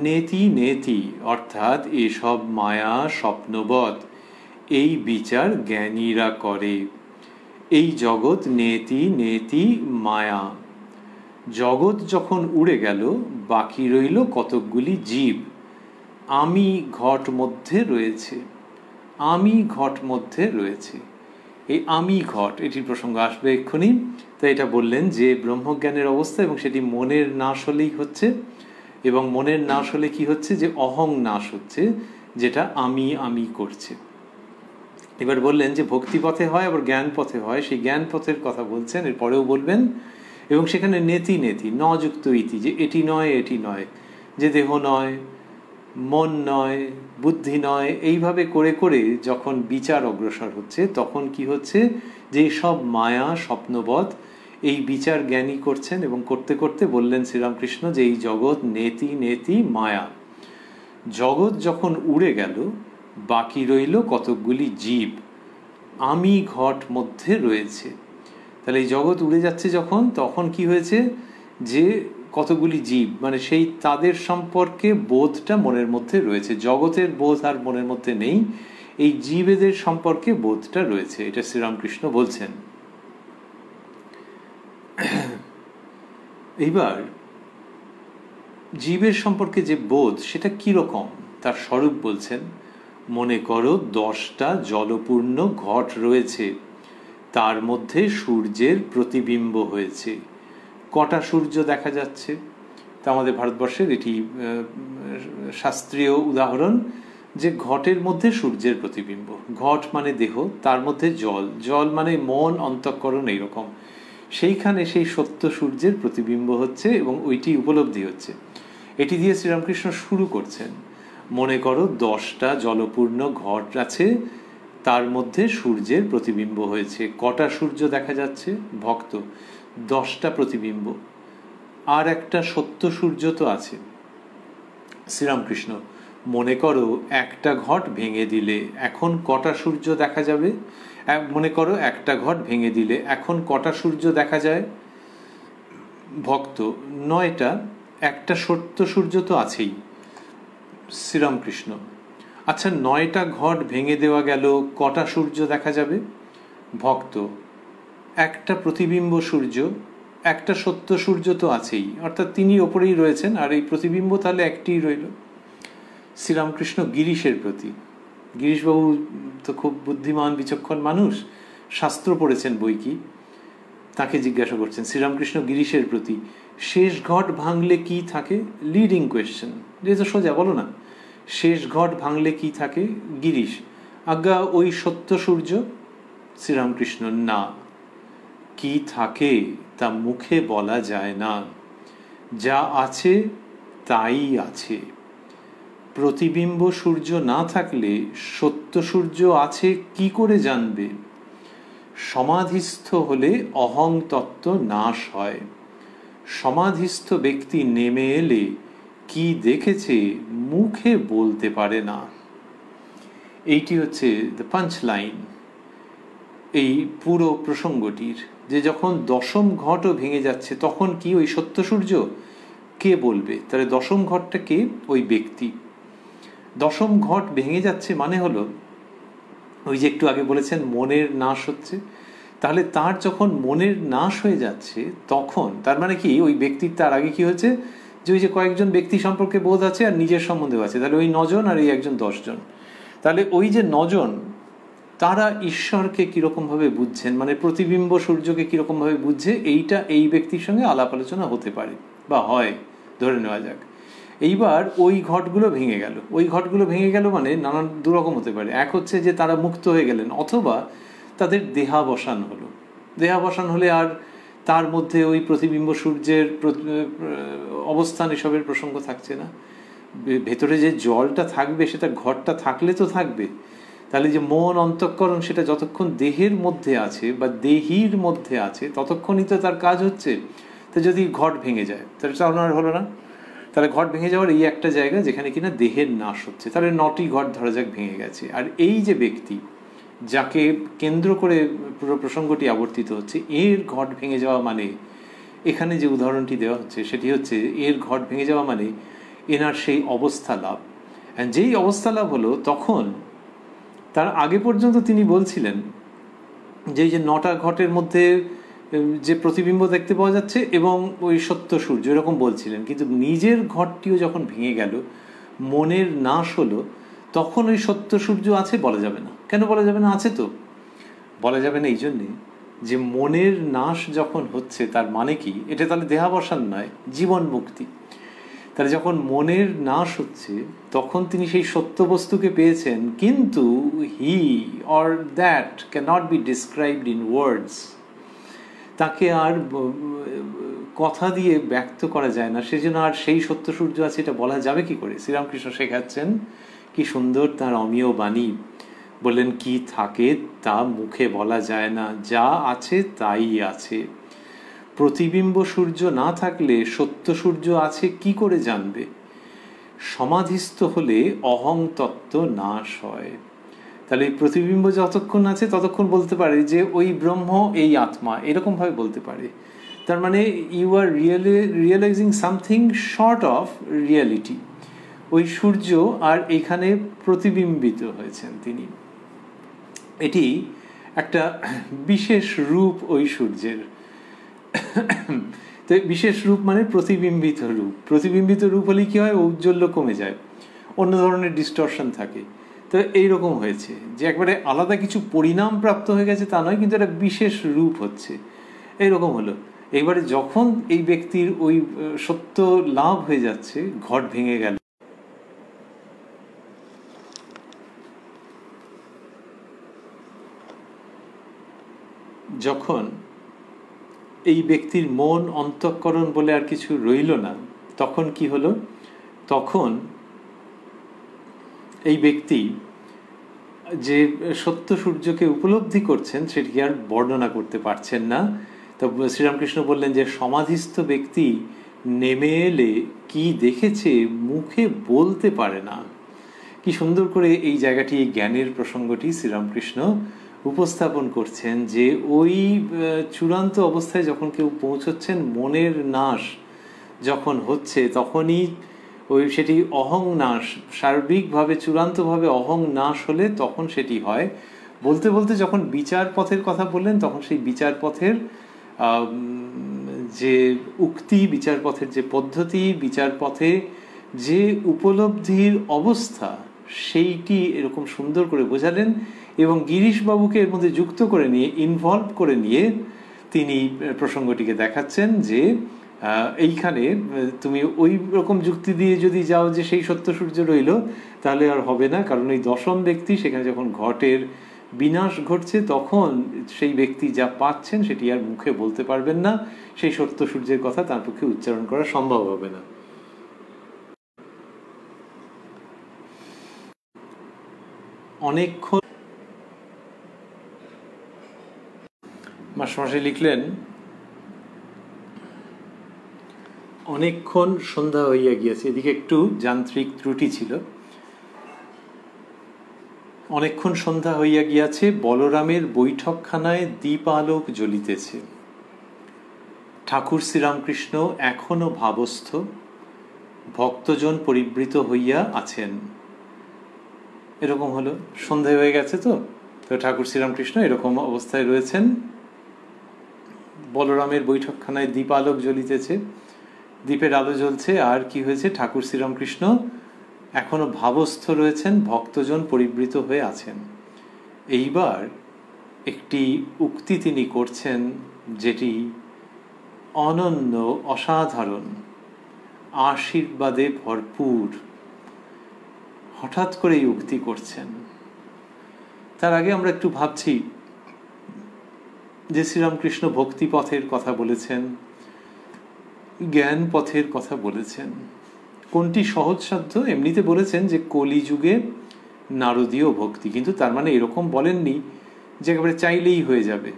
নেতি নেতি অর্থাৎ এসব মায়া স্বপ্নবৎ, এই বিচার জ্ঞানীরা করে। এই জগৎ নেতি নেতি মায়া। জগৎ যখন উড়ে গেল, বাকি রইল কতকগুলি জীব। আমি ঘট মধ্যে রয়েছে, আমি ঘট মধ্যে রয়েছে। এই আমি ঘট, এটির প্রসঙ্গ আসবে এক্ষুনি। তাই এটা বললেন যে ব্রহ্মজ্ঞানের অবস্থা, এবং সেটি মনের নাশ হলেই হচ্ছে, এবং মনের নাশ হলে কি হচ্ছে, যে অহং নাশ হচ্ছে, যেটা আমি আমি করছে। এবার বললেন যে ভক্তি পথে হয়, আবার জ্ঞান পথে হয়। সেই জ্ঞান পথের কথা বলছেন, এরপরেও বলবেন। এবং সেখানে নেতি নেতি নযুক্ত ইতি, যে এটি নয় এটি নয়, যে দেহ নয়, মন নয়, বুদ্ধি নয়, এইভাবে করে করে যখন বিচার অগ্রসর হচ্ছে, তখন কি হচ্ছে, যে সব মায়া স্বপ্নবৎ এই বিচার জ্ঞানী করছেন। এবং করতে করতে বললেন শ্রীরামকৃষ্ণ যে এই জগৎ নেতি নেতি মায়া। জগৎ যখন উড়ে গেল, বাকি রইল কতকগুলি জীব। আমি ঘট মধ্যে রয়েছে। তাহলে এই জগৎ উড়ে যাচ্ছে যখন, তখন কি হয়েছে, যে কতগুলি জীব, মানে সেই তাদের সম্পর্কে বোধটা মনের মধ্যে রয়েছে। জগতের বোধ আর মনের মধ্যে নেই, এই জীবেদের সম্পর্কে বোধটা রয়েছে। এটা শ্রীরামকৃষ্ণ বলছেন। এইবার জীবের সম্পর্কে যে বোধ, সেটা কিরকম, তার স্বরূপ বলছেন, মনে করো 10টা জলপূর্ণ ঘট রয়েছে, তার মধ্যে সূর্যের প্রতিবিম্ব হয়েছে। কটা সূর্য দেখা যাচ্ছে? তা আমাদের ভারতবর্ষের এটি শাস্ত্রীয় উদাহরণ যে ঘটের মধ্যে সূর্যের প্রতিবিম্ব। ঘট মানে দেহ, তার মধ্যে জল, জল মানে মন, অন্তঃকরণ, এইরকম। সেইখানে সেই সত্য সূর্যের প্রতিবিম্ব হচ্ছে এবং ওইটি উপলব্ধি হচ্ছে। এটি দিয়ে শ্রীরামকৃষ্ণ শুরু করছেন, মনে করো 10টা জলপূর্ণ ঘট আছে, তার মধ্যে সূর্যের প্রতিবিম্ব হয়েছে। কটা সূর্য দেখা যাচ্ছে? ভক্ত, 10টা প্রতিবিম্ব। আর একটা সত্য সূর্য তো আছে। শ্রীরামকৃষ্ণ, মনে করো একটা ঘট ভেঙে দিলে এখন কটা সূর্য দেখা যাবে? মনে করো একটা ঘট ভেঙে দিলে এখন কটা সূর্য দেখা যায়? ভক্ত, 9টা। একটা সত্য সূর্য তো আছেই। শ্রীরামকৃষ্ণ, আচ্ছা 9টা ঘট ভেঙে দেওয়া গেল, কটা সূর্য দেখা যাবে? ভক্ত, একটা প্রতিবিম্ব সূর্য, একটা সত্য সূর্য তো আছেই, অর্থাৎ তিনি ওপরেই রয়েছেন আর এই প্রতিবিম্ব তাহলে একটিই রইল। শ্রীরামকৃষ্ণ গিরিশের প্রতি, গিরিশবাবু তো খুব বুদ্ধিমান বিচক্ষণ মানুষ, শাস্ত্র পড়েছেন বই কি, তাকে জিজ্ঞাসা করছেন শ্রীরামকৃষ্ণ গিরিশের প্রতি, শেষ ঘট ভাঙলে কি থাকে? লিডিং কোয়েশ্চেন, যে তো সোজা বলো না, শেষ ঘট ভাঙলে কি থাকে? গিরিশ, আজ্ঞা ওই সত্য সূর্য। শ্রীরামকৃষ্ণ, না, কি থাকে তা মুখে বলা যায় না, যা আছে তাই আছে। প্রতিবিম্ব সূর্য না থাকলে সত্য সূর্য আছে কি করে জানবে? সমাধিস্থ হলে অহং তত্ত্ব নাশ হয়। সমাধিস্থ ব্যক্তি নেমে এলে কি দেখেছে মুখে বলতে পারে না। এইটি হচ্ছে দ্য পাঞ্চ লাইন এই পুরো প্রসঙ্গটির, যে যখন 10ম ঘটও ভেঙে যাচ্ছে তখন কি ওই সত্য সূর্য? কে বলবে? তাহলে 10ম ঘটটা কে? ওই ব্যক্তি। 10ম ঘট ভেঙে যাচ্ছে মানে হলো ওই যে একটু আগে বলেছেন মনের নাশ হচ্ছে, তাহলে তার যখন মনের নাশ হয়ে যাচ্ছে তখন তার মানে কি ওই ব্যক্তির তার আগে কি হচ্ছে, যে ওই যে কয়েকজন ব্যক্তি সম্পর্কে বোধ আছে আর নিজের সম্বন্ধেও আছে, তাহলে ওই 9 জন আর এই একজন 10 জন, তাহলে ওই যে 9 জন তারা ঈশ্বরকে কিরকমভাবে বুঝছেন, মানে প্রতিবিম্ব সূর্যকে কিরকমভাবে বুঝছে, এইটা এই ব্যক্তির সঙ্গে আলাপ আলোচনা হতে পারে বা হয়, ধরে নেওয়া যাক। এইবার ওই ঘটগুলো ভেঙে গেল, ওই ঘটগুলো ভেঙে গেল মানে নানান দুরকম হতে পারে। এক হচ্ছে যে তারা মুক্ত হয়ে গেলেন, অথবা তাদের দেহাবসান হলো। দেহাবসান হলে আর তার মধ্যে ওই প্রতিবিম্ব সূর্যের অবস্থান এসবের প্রসঙ্গ থাকছে না। ভেতরে যে জলটা থাকবে সেটা ঘটটা থাকলে তো থাকবে, তাহলে যে মন অন্তঃকরণ সেটা যতক্ষণ দেহের মধ্যে আছে বা দেহির মধ্যে আছে ততক্ষণই তো তার কাজ হচ্ছে। তো যদি ঘট ভেঙে যায় তাহলে চালনার হলো না। তাহলে ঘট ভেঙে যাওয়ার এই একটা জায়গা যেখানে কিনা দেহের নাশ হচ্ছে, তাহলে 9টি ঘট ধরা যাক ভেঙে গেছে। আর এই যে ব্যক্তি যাকে কেন্দ্র করে পুরো প্রসঙ্গটি আবর্তিত হচ্ছে, এর ঘট ভেঙে যাওয়া মানে, এখানে যে উদাহরণটি দেওয়া হচ্ছে সেটি হচ্ছে এর ঘট ভেঙে যাওয়া মানে এনার সেই অবস্থা লাভ। যেই অবস্থা লাভ হলো তখন তার আগে পর্যন্ত তিনি বলছিলেন যে 9টা ঘটের মধ্যে যে প্রতিবিম্ব দেখতে পাওয়া যাচ্ছে এবং ওই সত্য সূর্য এরকম বলছিলেন, কিন্তু নিজের ঘটটিও যখন ভেঙে গেল, মনের নাশ হলো, তখন ওই সত্য সূর্য আছে বলা যাবে না। কেন বলা যাবে না? আছে তো। বলা যাবে না এই জন্যে যে মনের নাশ যখন হচ্ছে তার মানে কি, এটা তাহলে দেহাবসান নয়, জীবন মুক্তি। তাহলে যখন মনের নাশ হচ্ছে তখন তিনি সেই সত্য বস্তুকে পেয়েছেন, কিন্তু he or that can not be described in words. তাকে আর কথা দিয়ে ব্যক্ত করা যায় না, সেজন্য আর সেই সত্য সূর্য আছে এটা বলা যাবে কি করে? শ্রীরামকৃষ্ণ শেখাচ্ছেন, কি সুন্দর তার অমীয় বাণী, বললেন কি থাকে তা মুখে বলা যায় না, যা আছে তাই আছে। প্রতিবিম্ব সূর্য না থাকলে সত্য সূর্য আছে কি করে জানবে? সমাধিস্থ হলে অহং তত্ত্ব নাশ হয়। তাহলে এই প্রতিবিম্ব যতক্ষণ আছে ততক্ষণ বলতে পারে যে ওই ব্রহ্ম এই আত্মা, এরকম ভাবে বলতে পারে। তার মানে you are realising something short of reality. ওই সূর্য আর এখানে প্রতিবিম্বিত হয়েছেন তিনি। এটি একটা বিশেষ রূপ ওই সূর্যের। তো বিশেষ রূপ মানে প্রতিবিম্বিত রূপ। প্রতিবিম্বিত রূপ হলে কি হয়? ঔজ্জ্বল্য কমে যায়। অন্য ধরনের ডিস্টরশন থাকে। তো এইরকম হয়েছে যে একবারে আলাদা কিছু পরিণাম প্রাপ্ত হয়ে গেছে তা নয়, কিন্তু একটা বিশেষ রূপ হচ্ছে, এইরকম হলো। এইবারে যখন এই ব্যক্তির ওই সত্য লাভ হয়ে যাচ্ছে, ঘট ভেঙে গেল। যখন এই ব্যক্তির মন অন্তঃকরণ বলে আর কিছু রইল না, তখন কি হলো? তখন এই ব্যক্তি যে সত্য সূর্যকে উপলব্ধি করছেন সেটিকে আর বর্ণনা করতে পারছেন না। তো শ্রীরামকৃষ্ণ বললেন যে সমাধিস্থ ব্যক্তি নেমে এলে কি দেখেছে মুখে বলতে পারে না। কি সুন্দর করে এই জায়গাটি, এই জ্ঞানের প্রসঙ্গটি শ্রীরামকৃষ্ণ উপস্থাপন করছেন যে ওই চূড়ান্ত অবস্থায় যখন কেউ পৌঁছচ্ছেন, মনের নাশ যখন হচ্ছে, তখনই ওই সেটি অহং নাশ, সার্বিকভাবে চূড়ান্তভাবে অহং নাশ হলে তখন সেটি হয়। বলতে বলতে যখন বিচার পথের কথা বললেন, তখন সেই বিচার পথের যে উক্তি, বিচার পথের যে পদ্ধতি, বিচার পথে যে উপলব্ধির অবস্থা, সেইটি এরকম সুন্দর করে বোঝালেন এবং গিরিশবাবুকে এর মধ্যে যুক্ত করে নিয়ে, ইনভলভ করে নিয়ে তিনি প্রসঙ্গটিকে দেখাচ্ছেন যে এইখানে তুমি ওই রকম যুক্তি দিয়ে যদি যাও যে সেই সত্য সূর্য রইল, তাহলে আর হবে না। কারণ ওই দশম ব্যক্তি সেখানে যখন ঘটের বিনাশ ঘটছে, তখন সেই ব্যক্তি যা পাচ্ছেন সেটি আর মুখে বলতে পারবেন না। সেই সত্য সূর্যের কথা তার পক্ষে উচ্চারণ করা সম্ভব হবে না। অনেকক্ষণ মাস্টারমশাই লিখলেন, অনেকক্ষণ সন্ধ্যা হইয়া গিয়াছে। এদিকে একটু যান্ত্রিক ত্রুটি ছিল। অনেকক্ষণ সন্ধ্যা হইয়া গিয়াছে, বলরামের বৈঠকখানায় দীপালোক জ্বলিতেছে। ঠাকুর শ্রীরামকৃষ্ণ এখনো ভাবস্থ, ভক্তজন পরিবৃত হইয়া আছেন। এরকম হলো, সন্ধ্যা হয়ে গেছে। তো ঠাকুর শ্রীরামকৃষ্ণ এরকম অবস্থায় রয়েছেন, বলরামের বৈঠকখানায় দীপালোক জ্বলিতেছে, দীপের আলো জ্বলছে। আর কি হয়েছে? ঠাকুর শ্রীরামকৃষ্ণ এখনো ভাবস্থ রয়েছেন, ভক্তজন পরিবৃত হয়ে আছেন। এইবার একটি উক্তি তিনি করছেন যেটি অনন্য, অসাধারণ, আশীর্বাদে ভরপুর। হঠাৎ করে এই উক্তি করছেন। তার আগে আমরা একটু ভাবছি যে শ্রীরামকৃষ্ণ ভক্তি পথের কথা বলেছেন, জ্ঞান পথের কথা বলেছেন। কোনটি সহজসাধ্য? এমনিতে বলেছেন যে কলিযুগে নারদীয় ভক্তি, কিন্তু তার মানে এরকম বলেননি যে একেবারে চাইলেই হয়ে যাবে।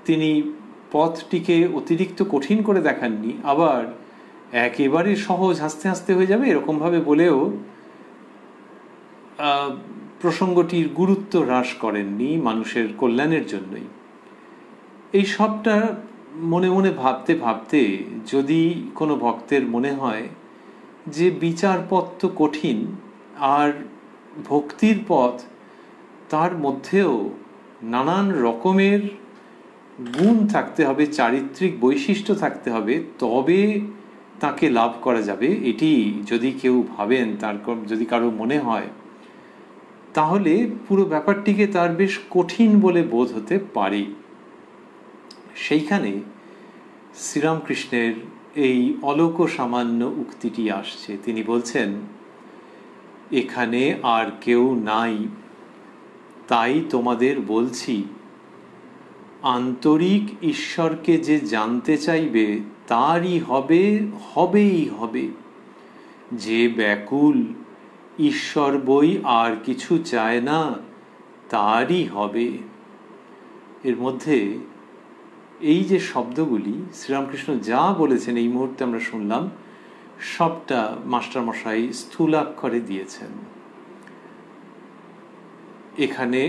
তিনি পথটিকে অতিরিক্ত কঠিন করে দেখাননি, আবার একেবারে সহজ, হাসতে হাসতে হয়ে যাবে এরকমভাবে বলেও প্রসঙ্গটির গুরুত্ব হ্রাস করেননি, মানুষের কল্যাণের জন্যই। এই সবটা মনে মনে ভাবতে ভাবতে যদি কোনো ভক্তের মনে হয় যে বিচার পথ তো কঠিন, আর ভক্তির পথ, তার মধ্যেও নানান রকমের গুণ থাকতে হবে, চারিত্রিক বৈশিষ্ট্য থাকতে হবে, তবে তাকে লাভ করা যাবে, এটি যদি কেউ ভাবেন, তার যদি কারো মনে হয়, তাহলে পুরো ব্যাপারটিকে তার বেশ কঠিন বলে বোধ হতে পারে। সেইখানে শ্রীরামকৃষ্ণের এই অলোক সামান্য উক্তিটি আসছে। তিনি বলছেন, এখানে আর কেউ নাই, তাই তোমাদের বলছি, আন্তরিক ঈশ্বরকে যে জানতে চাইবে তারই হবে, হবেই হবে। যে ব্যাকুল, ঈশ্বর বই আর কিছু চায় না, তারই হবে। এর মধ্যে এই যে শব্দগুলি শ্রীরামকৃষ্ণ যা বলেছেন এই মুহূর্তে আমরা শুনলাম, সবটা মাস্টারমশাই স্থূলাক্ষরে দিয়েছেন। এখানে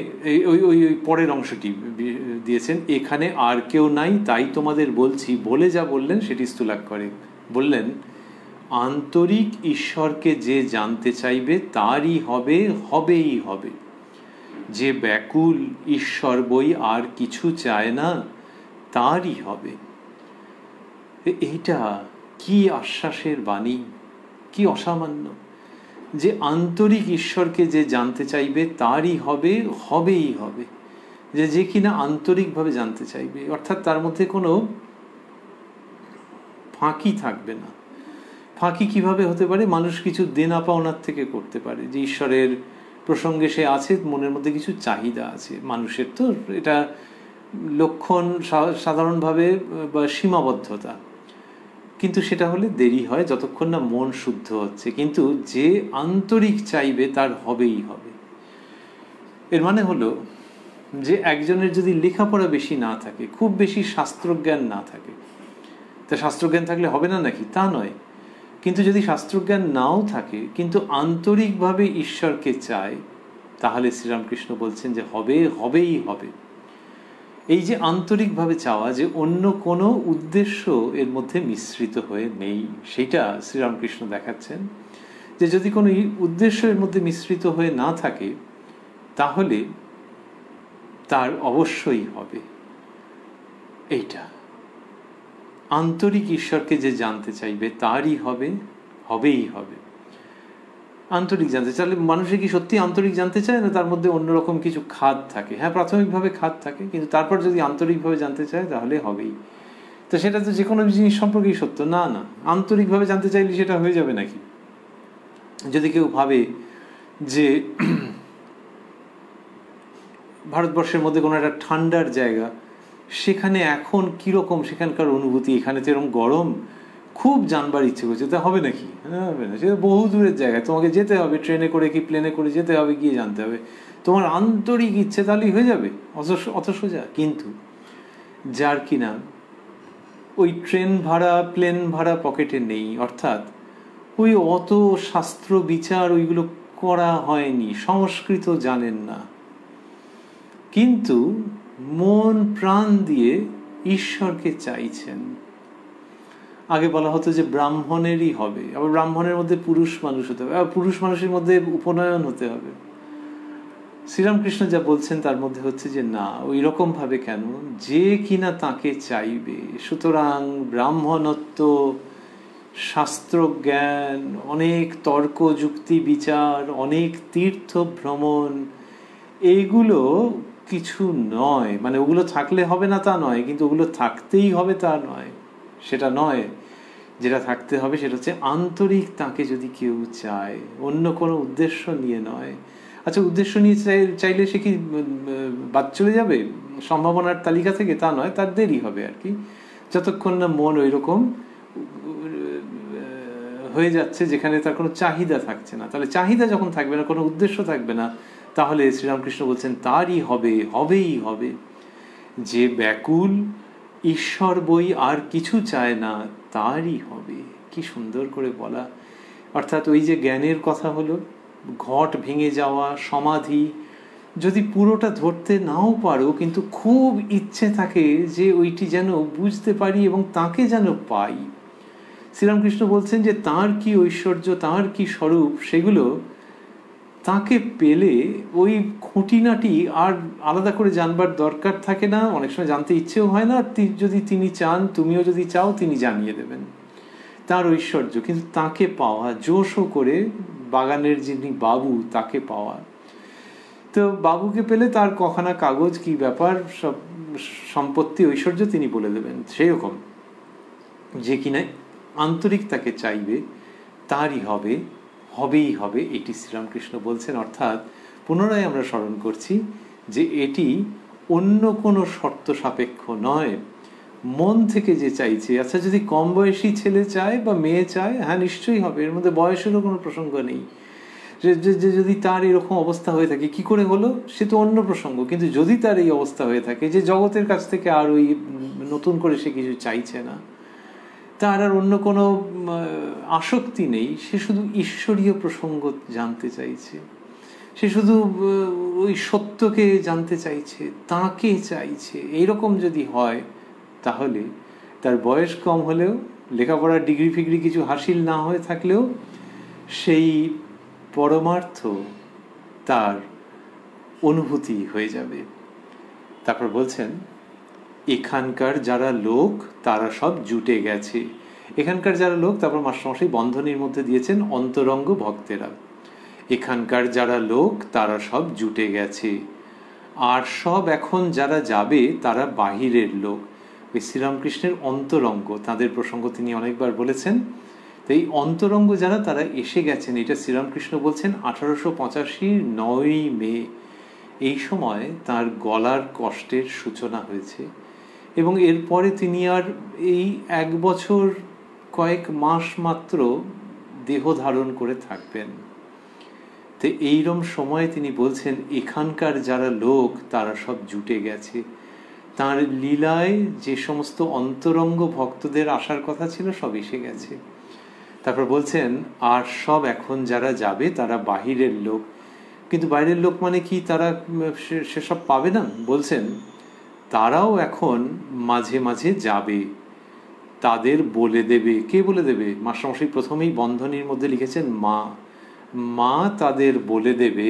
ওই ওই ওই পরের অংশটি দিয়েছেন, এখানে আর কেউ নাই তাই তোমাদের বলছি, বলে যা বললেন সেটি স্থূলাক্ষরে বললেন, আন্তরিক ঈশ্বরকে যে জানতে চাইবে তারই হবে, হবেই হবে। যে ব্যাকুল, ঈশ্বর বই আর কিছু চায় না, তারই হবে। এইটা কি আশ্বাসের বাণী, কি অসামান্য! যে আন্তরিক ঈশ্বরকে যে জানতে চাইবে তারই হবেই হবে, যে কিনা আন্তরিকভাবে জানতে চাইবে, অর্থাৎ তার মধ্যে কোনো ফাঁকি থাকবে না। ফাঁকি কিভাবে হতে পারে? মানুষ কিছু দেনা পাওনার থেকে করতে পারে, যে ঈশ্বরের প্রসঙ্গে সে আছে, মনের মধ্যে কিছু চাহিদা আছে মানুষের, তো এটা লক্ষণ সাধারণভাবে বা সীমাবদ্ধতা, কিন্তু সেটা হলে দেরি হয় যতক্ষণ না মন শুদ্ধ হচ্ছে। কিন্তু যে আন্তরিক চাইবে তার হবেই হবে। এর মানে হলো যে একজনের যদি লেখাপড়া বেশি না থাকে, খুব বেশি শাস্ত্রজ্ঞান না থাকে, তা শাস্ত্রজ্ঞান থাকলে হবে না নাকি? তা নয়। কিন্তু যদি শাস্ত্রজ্ঞান নাও থাকে কিন্তু আন্তরিকভাবে ঈশ্বরকে চায়, তাহলে শ্রীরামকৃষ্ণ বলছেন যে হবেই হবে। এই যে আন্তরিকভাবে চাওয়া, যে অন্য কোনো উদ্দেশ্য এর মধ্যে মিশ্রিত হয়ে নেই, সেটা শ্রীরামকৃষ্ণ দেখাচ্ছেন। যে যদি কোনো উদ্দেশ্য এর মধ্যে মিশ্রিত হয়ে না থাকে, তাহলে তার অবশ্যই হবে। এইটা আন্তরিক ঈশ্বরকে যে জানতে চাইবে তারই হবেই হবে। আন্তরিক জানতে চাইলে মানুষে কি সত্যি আন্তরিক জানতে চায়, না তার মধ্যে অন্যরকম কিছু খাদ থাকে? হ্যাঁ, প্রাথমিকভাবে খাদ থাকে, কিন্তু তারপর যদি আন্তরিকভাবে জানতে চায় তাহলে হবেই। তো সেটা তো যে কোনো জিনিস সম্পর্কেই সত্য না। আন্তরিকভাবে জানতে চাইলে সেটা হয়ে যাবে নাকি? যদি কেউ ভাবে যে ভারতবর্ষের মধ্যে কোনো একটা ঠান্ডার জায়গা, সেখানে এখন কীরকম সেখানকার অনুভূতি, এখানে তো এরকম গরম, খুব জানবার ইচ্ছে করছে, তা হবে নাকি? হবে না। সেটা বহু দূরের জায়গায়, তোমাকে যেতে হবে, ট্রেনে করে কি প্লেনে করে যেতে হবে, গিয়ে জানতে হবে। তোমার আন্তরিক ইচ্ছে তাহলেই হয়ে যাবে, অত সোজা। কিন্তু যার কিনা ওই ট্রেন ভাড়া প্লেন ভাড়া পকেটে নেই, অর্থাৎ ওই অত শাস্ত্র বিচার ওইগুলো করা হয়নি, সংস্কৃত জানেন না, কিন্তু মন প্রাণ দিয়ে ঈশ্বরকে চাইছেন। আগে বলা হতো যে ব্রাহ্মণেরই হবে, আবার ব্রাহ্মণের মধ্যে পুরুষ মানুষ হতে হবে, আবার পুরুষ মানুষের মধ্যে উপনয়ন হতে হবে। শ্রীরামকৃষ্ণ যা বলছেন তার মধ্যে হচ্ছে যে না, ওই রকম ভাবে কেন, যে কিনা তাকে চাইবে। সুতরাং ব্রাহ্মণত্ব, শাস্ত্রজ্ঞান, অনেক তর্ক যুক্তি বিচার, অনেক তীর্থ ভ্রমণ, এইগুলো কিছু নয়। মানে ওগুলো থাকলে হবে না তা নয়, কিন্তু ওগুলো থাকতেই হবে তা নয়, সেটা নয়। যেটা থাকতে হবে সেটা হচ্ছে আন্তরিক তাকে যদি কেউ চায়, অন্য কোনো উদ্দেশ্য নিয়ে নয়। আচ্ছা, উদ্দেশ্য নিয়ে চাইলে সে কি বাদ চলে যাবে সম্ভাবনার তালিকা থেকে? তা নয়, তার দেরি হবে আর কি, যতক্ষণ না মন ওই রকম হয়ে যাচ্ছে যেখানে তার কোনো চাহিদা থাকছে না। তাহলে চাহিদা যখন থাকবে না, কোনো উদ্দেশ্য থাকবে না, তাহলে শ্রীরামকৃষ্ণ বলছেন তারই হবেই হবে। যে ব্যাকুল, ঈশ্বর বই আর কিছু চায় না, তারই হবে। কি সুন্দর করে বলা। অর্থাৎ ওই যে জ্ঞানের কথা হলো, ঘট ভেঙে যাওয়া, সমাধি, যদি পুরোটা ধরতে নাও পারো, কিন্তু খুব ইচ্ছে থাকে যে ওইটি যেন বুঝতে পারি এবং তাকে যেন পাই। শ্রীরামকৃষ্ণ বলছেন যে তার কি ঐশ্বর্য, তার কি স্বরূপ, সেগুলো তাকে পেলে ওই খুঁটিনাটি আর আলাদা করে জানবার দরকার থাকে না, অনেক সময় জানতে ইচ্ছেও হয় না। যদি তিনি চান, তুমিও যদি চাও, তিনি জানিয়ে দেবেন তার ঐশ্বর্য। কিন্তু তাকে পাওয়া, জোশও করে বাগানের যিনি বাবু তাকে পাওয়া, তো বাবুকে পেলে তার কখানা কাগজ, কি ব্যাপার, সব সম্পত্তি, ঐশ্বর্য তিনি বলে দেবেন। সেই রকম যে কিনা আন্তরিক তাকে চাইবে তারই হবেই হবে, এটি শ্রীরামকৃষ্ণ বলছেন। অর্থাৎ পুনরায় আমরা স্মরণ করছি যে এটি অন্য কোনো শর্ত সাপেক্ষ নয়, মন থেকে যে চাইছে। আচ্ছা, যদি কম বয়সী ছেলে চায় বা মেয়ে চায়, হ্যাঁ নিশ্চয়ই হবে, এর মধ্যে বয়সেরও কোনো প্রসঙ্গ নেই। যে যদি তার এরকম অবস্থা হয়ে থাকে, কি করে হলো সে তো অন্য প্রসঙ্গ, কিন্তু যদি তার এই অবস্থা হয়ে থাকে যে জগতের কাছ থেকে আর ওই নতুন করে সে কিছু চাইছে না, তার আর অন্য কোনো আসক্তি নেই, সে শুধু ঈশ্বরীয় প্রসঙ্গ জানতে চাইছে, সে শুধু ওই সত্যকে জানতে চাইছে, তাকে চাইছে, এইরকম যদি হয়, তাহলে তার বয়স কম হলেও, লেখাপড়ার ডিগ্রি ফিগ্রি কিছু হাসিল না হয়ে থাকলেও, সেই পরমার্থ তার অনুভূতি হয়ে যাবে। তারপর বলছেন এখানকার যারা লোক তারা সব জুটে গেছে। এখানকার যারা লোক, তারপর মাস্টারমশাই বন্ধনীর মধ্যে দিয়েছেন অন্তরঙ্গ ভক্তেরা। এখানকার যারা লোক তারা সব জুটে গেছে, আর সব এখন যারা যাবে তারা বাহিরের লোক। ওই শ্রীরামকৃষ্ণের অন্তরঙ্গ, তাদের প্রসঙ্গ তিনি অনেকবার বলেছেন। তো এই অন্তরঙ্গ যারা, তারা এসে গেছেন, এটা শ্রীরামকৃষ্ণ বলছেন 1885 9ই মে। এই সময় তার গলার কষ্টের সূচনা হয়েছে, এবং এরপরে তিনি আর এই 1 বছর কয়েক মাস মাত্র দেহ ধারণ করে থাকবেন। তো এইরম সময়ে তিনি বলছেন এখানকার যারা লোক তারা সব জুটে গেছে। তার লীলায় যে সমস্ত অন্তরঙ্গ ভক্তদের আসার কথা ছিল সব এসে গেছে। তারপর বলছেন আর সব এখন যারা যাবে তারা বাহিরের লোক। কিন্তু বাইরের লোক মানে কি? তারা সেসব পাবে না। বলছেন তারাও এখন মাঝে মাঝে যাবে, তাদের বলে দেবে। কে বলে দেবে? মাস্টারমশাই প্রথমেই বন্ধনীর মধ্যে লিখেছেন মা। মা তাদের বলে দেবে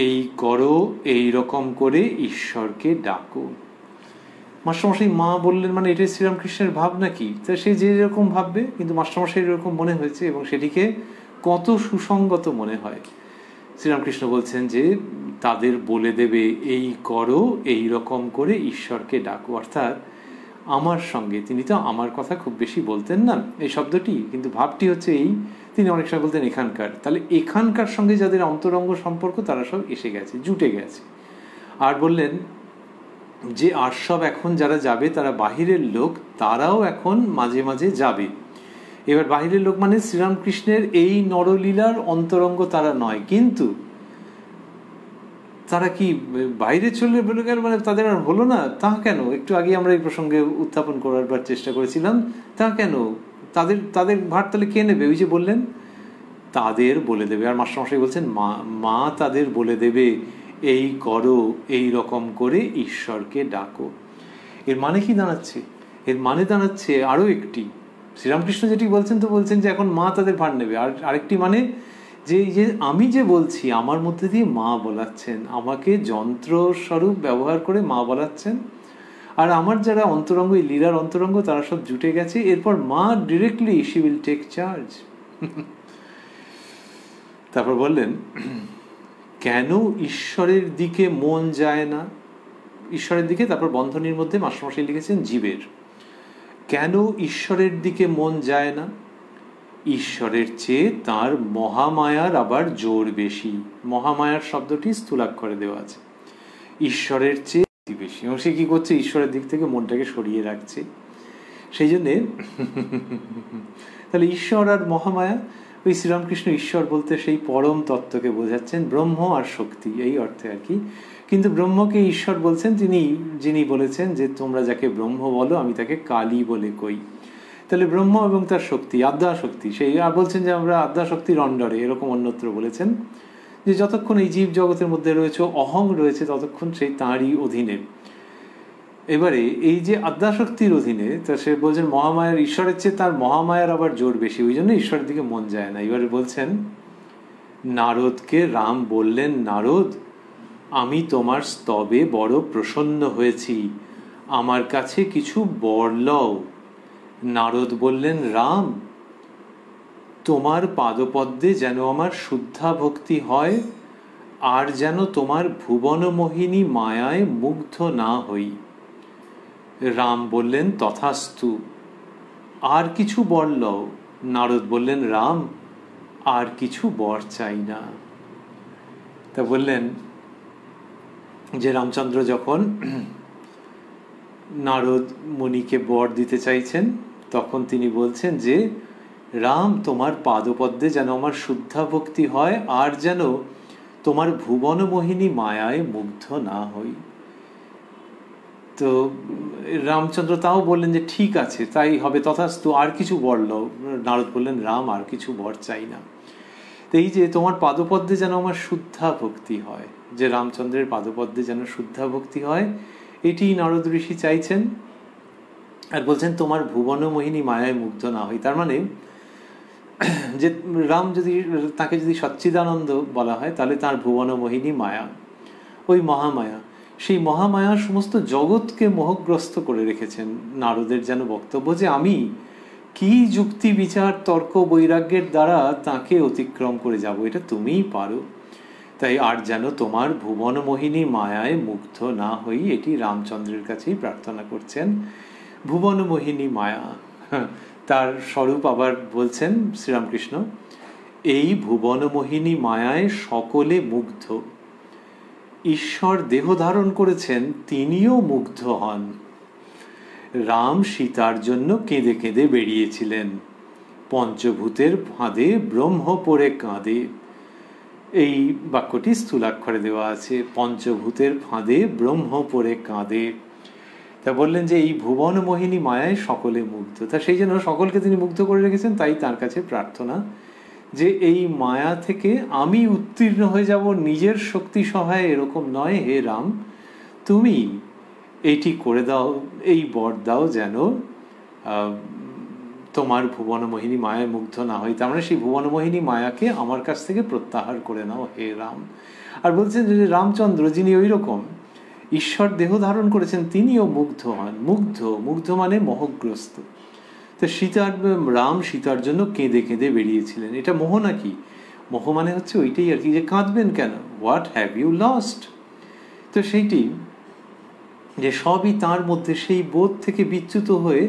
এই করো, এই রকম করে ঈশ্বরকে ডাকো। মাস্টারমশাই মা বললেন মানে এটাই শ্রীরামকৃষ্ণের ভাব নাকি? তা সে যে যেরকম ভাববে, কিন্তু মাস্টারমশাই এরকম মনে হয়েছে এবং সেটিকে কত সুসংগত মনে হয়। শ্রীরামকৃষ্ণ বলছেন যে তাদের বলে দেবে এই করো, এই রকম করে ঈশ্বরকে ডাকো। অর্থাৎ আমার সঙ্গে, তিনি তো আমার কথা খুব বেশি বলতেন না এই শব্দটি, কিন্তু ভাবটি হচ্ছে এই, তিনি অনেক সময় বলতেন এখানকার। তাহলে এখানকার সঙ্গে যাদের অন্তরঙ্গ সম্পর্ক তারা সব এসে গেছে, জুটে গেছে। আর বললেন যে আর সব এখন যারা যাবে তারা বাহিরের লোক, তারাও এখন মাঝে মাঝে যাবে। এবার বাহিরের লোক মানে শ্রীরামকৃষ্ণের এই নরলীলার অন্তরঙ্গ তারা নয়, কিন্তু তারা কি বাইরে চলে বলে গেল মানে তাদের আর হলো না? তা কেন? একটু আগে আমরা এই প্রসঙ্গে উত্থাপন করার চেষ্টা করেছিলাম। তা কেন? তাদের তাদের ভার তাহলে কে নেবে? ওই যে বললেন তাদের বলে দেবে। আর মাস্টারমশাই বলছেন মা তাদের বলে দেবে এই করো, এই রকম করে ঈশ্বরকে ডাকো। এর মানে কি দাঁড়াচ্ছে? এর মানে দাঁড়াচ্ছে আরো একটি, শ্রীরামকৃষ্ণ যেটি বলছেন তো বলছেন যে এখন মা তাদের ভার নেবে। আর আরেকটি মানে যে আমি যে বলছি আমার মধ্যে দিয়ে মা বলাচ্ছেন, আমাকে যন্ত্র স্বরূপ ব্যবহার করে মা বলাচ্ছেন। আর আমার যারা অন্তরঙ্গ, এই লীলার অন্তরঙ্গ, তারা সব জুটে গেছে। এরপর মা directly she will take charge. তারপর বললেন কেন ঈশ্বরের দিকে মন যায় না? ঈশ্বরের দিকে, তারপর বন্ধনীর মধ্যে মাস্টারমশাই লিখেছেন জীবের। কেন ঈশ্বরের দিকে মন যায় না? ঈশ্বরের চেয়ে তার মহামায়ার আবার জোর বেশি। মহামায়ার শব্দটি স্থূলাক্ষরে দেওয়া আছে। ঈশ্বরের চেয়ে বেশি, এবং সে কি করছে? ঈশ্বরের দিক থেকে মনটাকে সরিয়ে রাখছে। সেই জন্যে তাহলে ঈশ্বর আর মহামায়া, ওই শ্রীরামকৃষ্ণ ঈশ্বর বলতে সেই পরম তত্ত্বকে বোঝাচ্ছেন, ব্রহ্ম আর শক্তি, এই অর্থে আর কি। কিন্তু ব্রহ্মকে ঈশ্বর বলছেন যিনি বলেছেন যে তোমরা যাকে ব্রহ্ম বলো আমি তাকে কালী বলে কই। তাহলে ব্রহ্ম এবং তার শক্তি, আদ্যা শক্তি, সেই আর বলছেন যে আমরা আদ্যা শক্তির অন্ডারে, এরকম অন্যত্র বলেছেন যে যতক্ষণ এই জীব জগতের মধ্যে রয়েছে, অহং রয়েছে, ততক্ষণ সেই তাঁরই অধীনে। এবারে এই যে আদ্যাশক্তির অধীনে, তা সে বলছেন মহামায়ার, ঈশ্বরের চেয়ে তার মহামায়ার আবার জোর বেশি, ওই জন্য ঈশ্বরের দিকে মন যায় না। এবারে বলছেন নারদকে রাম বললেন, নারদ আমি তোমার স্তবে বড় প্রসন্ন হয়েছি, আমার কাছে কিছু বর লও। নারদ বললেন রাম তোমার পাদপদ্মে যেন আমার শুদ্ধা ভক্তি হয়, আর যেন তোমার ভুবনমোহিনী মায়ায় মুগ্ধ না হই। রাম বললেন তথাস্তু, আর কিছু বর লও। নারদ বললেন রাম আর কিছু বর চাই না। তা বললেন যে রামচন্দ্র যখন নারদ মুনিকে বর দিতে চাইছেন, তখন তিনি বলছেন যে রাম তোমার পাদপদ্মে যেন আমার শুদ্ধা ভক্তি হয়, আর যেন তোমার ভুবনমোহিনী মায়ায় মুগ্ধ না হই। তো রামচন্দ্র তাও বললেন যে ঠিক আছে তাই হবে, তথাস্তু, আর কিছু বর লও। নারদ বললেন রাম আর কিছু বর চাই না। তো এই যে তোমার পাদপদ্মে যেন আমার শুদ্ধা ভক্তি হয়, যে রামচন্দ্রের পাদপদ্মে যেন শুদ্ধা ভক্তি হয়, এটি নারদ ঋষি চাইছেন। আর বলছেন তোমার ভুবনমোহিনী মায়ায় মুগ্ধ না হই। তার মানে যে রাম যদি, তাকে যদি সচ্চিদানন্দ বলা হয়, তাহলে তার ভুবনমোহিনী মায়া, ওই মহামায়া, সেই মহামায়া সমস্ত জগৎকে মোহগ্রস্ত করে রেখেছেন। নারদের যেন বক্তব্য যে আমি কি যুক্তি বিচার তর্ক বৈরাগ্যের দ্বারা তাকে অতিক্রম করে যাব, এটা তুমিই পারো। তাই আর যেন তোমার ভুবন মোহিনী মায়ায় মুগ্ধ না হই, এটি রামচন্দ্রের কাছেই প্রার্থনা করছেন। ভুবন মোহিনী মায়া, তার স্বরূপ আবার বলছেন শ্রীরামকৃষ্ণ, এই ভুবন মোহিনী মায়ায় সকলে মুগ্ধ। ঈশ্বর দেহ ধারণ করেছেন, তিনিও মুগ্ধ হন। রাম সীতার জন্য কেঁদে কেঁদে বেরিয়েছিলেন, পঞ্চভূতের ফাঁদে ব্রহ্ম পড়ে কাঁদে। এই বাক্যটি স্থূলাক্ষরে দেওয়া আছে, পঞ্চভূতের ফাঁদে ব্রহ্ম পড়ে কাঁদে। তা বললেন যে এই ভুবন মোহিনী মায়ায় সকলে মুগ্ধ, তা সেই জন্য সকলকে তিনি মুগ্ধ করে রেখেছেন। তাই তার কাছে প্রার্থনা যে এই মায়া থেকে আমি উত্তীর্ণ হয়ে যাব, নিজের শক্তি সহায় এরকম নয়। হে রাম, তুমি এইটি করে দাও, এই বর দাও যেন তোমার ভুবনমোহিনী মায়ায় মুগ্ধ না হয়। তার মানে সেই ভুবনমোহিনী মায়াকে আমার কাছ থেকে প্রত্যাহার করে নাও হে রাম। আর বলছেন যে রামচন্দ্র যিনি ওই রকম ঈশ্বর দেহ ধারণ করেছেন, তিনিও মুগ্ধ হন। মুগ্ধ মানে মোহগ্রস্ত। তো রাম সীতার জন্য কেঁদে কেঁদে বেরিয়েছিলেন। এটা মোহ নাকি? মোহ মানে হচ্ছে ওইটাই আর কি, যে কাঁদবেন কেন, হোয়াট হ্যাভ ইউ লস্ট। তো সেইটি যে সবই তার মধ্যে, সেই বোধ থেকে বিচ্যুত হয়ে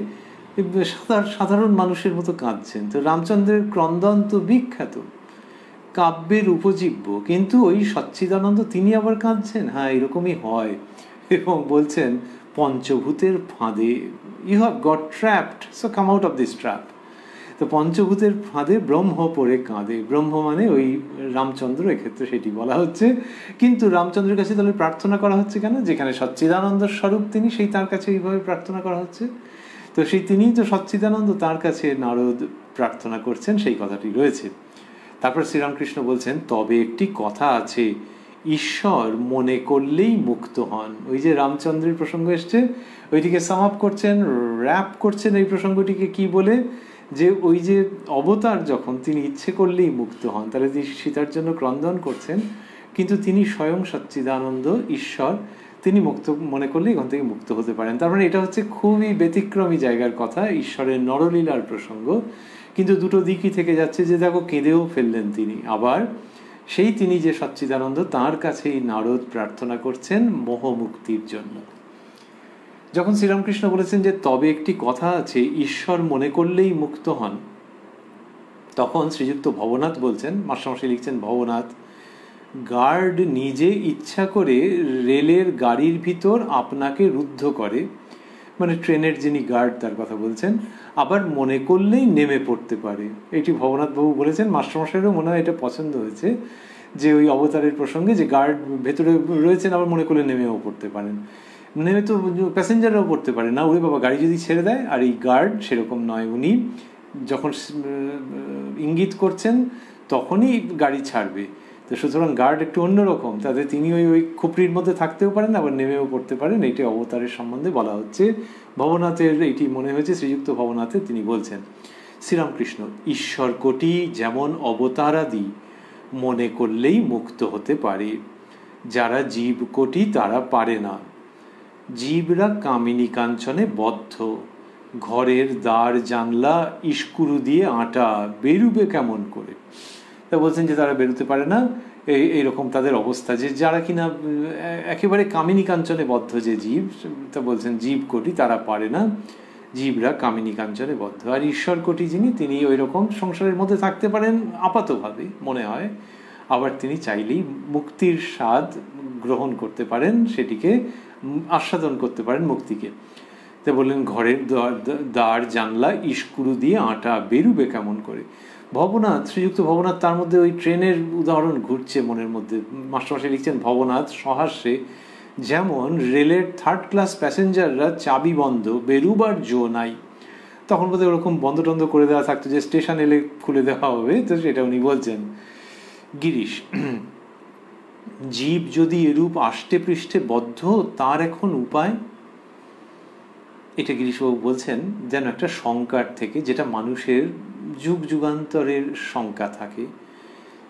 সাধারণ মানুষের মতো কাঁদছেন। তো রামচন্দ্রের ক্রন্দন তো বিখ্যাত, কাব্যের উপজীব্য, কিন্তু ওই সচ্চিদানন্দ তিনি আবার কাঁদছেন। হ্যাঁ, এরকমই হয়। এবং বলছেন পঞ্চভূতের ফাঁদে, you have got trapped, so come out of this trap. তো পঞ্চভূতের ফাঁদে ব্রহ্ম পড়ে কাঁদে। ব্রহ্ম মানে ওই রামচন্দ্র, এক্ষেত্রে সেটি বলা হচ্ছে। কিন্তু রামচন্দ্রের কাছে তাহলে প্রার্থনা করা হচ্ছে কেন? যেখানে সচ্চিদানন্দ স্বরূপ তিনি, সেই তার কাছে এইভাবে প্রার্থনা করা হচ্ছে। তো সেই তিনিই তো সচ্চিদানন্দ, তার কাছে নারদ প্রার্থনা করছেন, সেই কথাটি রয়েছে। তারপর শ্রীরামকৃষ্ণ বলছেন, তবে একটি কথা আছে, ঈশ্বর মনে করলেই মুক্ত হন। ওই যে রামচন্দ্রের প্রসঙ্গ এসছে, ওইটিকে সাম আপ করছেন, র্যাপ করছেন এই প্রসঙ্গটিকে, কি বলে, যে ওই যে অবতার যখন তিনি ইচ্ছে করলেই মুক্ত হন, তাহলে তিনি সীতার জন্য ক্রন্দন করছেন, কিন্তু তিনি স্বয়ং সচ্চিদানন্দ ঈশ্বর, তিনি মুক্ত মনে করলে এখান থেকে মুক্ত হতে পারেন। তার মানে এটা হচ্ছে খুবই ব্যতিক্রমী জায়গার কথা, ঈশ্বরের নরলীলার প্রসঙ্গ। কিন্তু দুটো দিকই থেকে যাচ্ছে, যে দেখো কেঁদেও ফেললেন তিনি, আবার সেই তিনি যে সচ্চিদানন্দ, তাঁর কাছেই নারদ প্রার্থনা করছেন মোহমুক্তির জন্য। যখন শ্রীরামকৃষ্ণ বলেছেন যে তবে একটি কথা আছে, ঈশ্বর মনে করলেই মুক্ত হন, তখন শ্রীযুক্ত ভবনাথ বলছেন, মাস্টারমশাই লিখছেন, ভবনাথ, গার্ড নিজে ইচ্ছা করে রেলের গাড়ির ভিতর আপনাকে রুদ্ধ করে, মানে ট্রেনের যিনি গার্ড তার কথা বলছেন, আবার মনে করলেই নেমে পড়তে পারে। এটি ভবনাথবাবু বলেছেন। মাস্টারমশাইয়েরও মনে হয় এটা পছন্দ হয়েছে, যে ওই অবতারের প্রসঙ্গে যে গার্ড ভেতরে রয়েছেন, আবার মনে করলে নেমেও পড়তে পারেন। নেমে তো প্যাসেঞ্জাররাও পড়তে পারে না, ওই বাবা গাড়ি যদি ছেড়ে দেয়। আর এই গার্ড সেরকম নয়, উনি যখন ইঙ্গিত করছেন তখনই গাড়ি ছাড়বে। তো সুতরাং গার্ড একটু অন্যরকম, তাতে তিনি ওই খুপড়ির মধ্যে থাকতেও পারেন, আবার নেমেও পড়তে পারেন। এইটি অবতারের সম্বন্ধে বলা হচ্ছে। ভবনাথের এইটি মনে হয়েছে, শ্রীযুক্ত ভবনাথে তিনি বলছেন, শ্রীরামকৃষ্ণ, ঈশ্বর কোটি যেমন অবতারাদি মনে করলেই মুক্ত হতে পারে, যারা জীব কোটি তারা পারে না। জীবরা কামিনী কাঞ্চনে বদ্ধ, ঘরের দ্বার জানলা ইস্কুরু দিয়ে আটা, বেরুবে কেমন করে। তা বলছেন যে তারা বেরোতে পারে না, এইরকম তাদের অবস্থা, যে যারা কিনা একেবারে কামিনী কাঞ্চনে বদ্ধ যে জীব, তা বলছেন জীব কোটি তারা পারে না, জীবরা কামিনী কাঞ্চনে বদ্ধ। আর ঈশ্বর কোটি যিনি, তিনি ওই রকম সংসারের মধ্যে থাকতে পারেন আপাতভাবে মনে হয়, আবার তিনি চাইলেই মুক্তির স্বাদ গ্রহণ করতে পারেন, সেটিকে আস্বাদন করতে পারেন মুক্তিকে। তা বললেন ঘরের দ্বার জানলা ইস্কুরু দিয়ে আটা, বেরুবে কেমন করে। ভবনাথ, শ্রীযুক্ত ভবনাথ, তার মধ্যে ওই ট্রেনের উদাহরণ ঘুরছে মনের মধ্যে। মাস্টারমশাই লিখছেন, ভবনাথ সহাস্যে, যেমন রেলের থার্ড ক্লাস প্যাসেঞ্জাররা চাবি বন্ধ, বেরুবার জো নাই। তখন বোধহয় ওরকম বন্ধ টন্ধ করে দেওয়া থাকতো, যে স্টেশন এলে খুলে দেওয়া হবে, তো সেটা উনি বলছেন। গিরিশ, জীব যদি এরূপ আষ্টে পৃষ্ঠে বদ্ধ, তার এখন উপায়। এটা গিরিশবাবু বলছেন যেন একটা শঙ্কার থেকে, যেটা মানুষের যুগ যুগান্তরের শঙ্কা থাকে,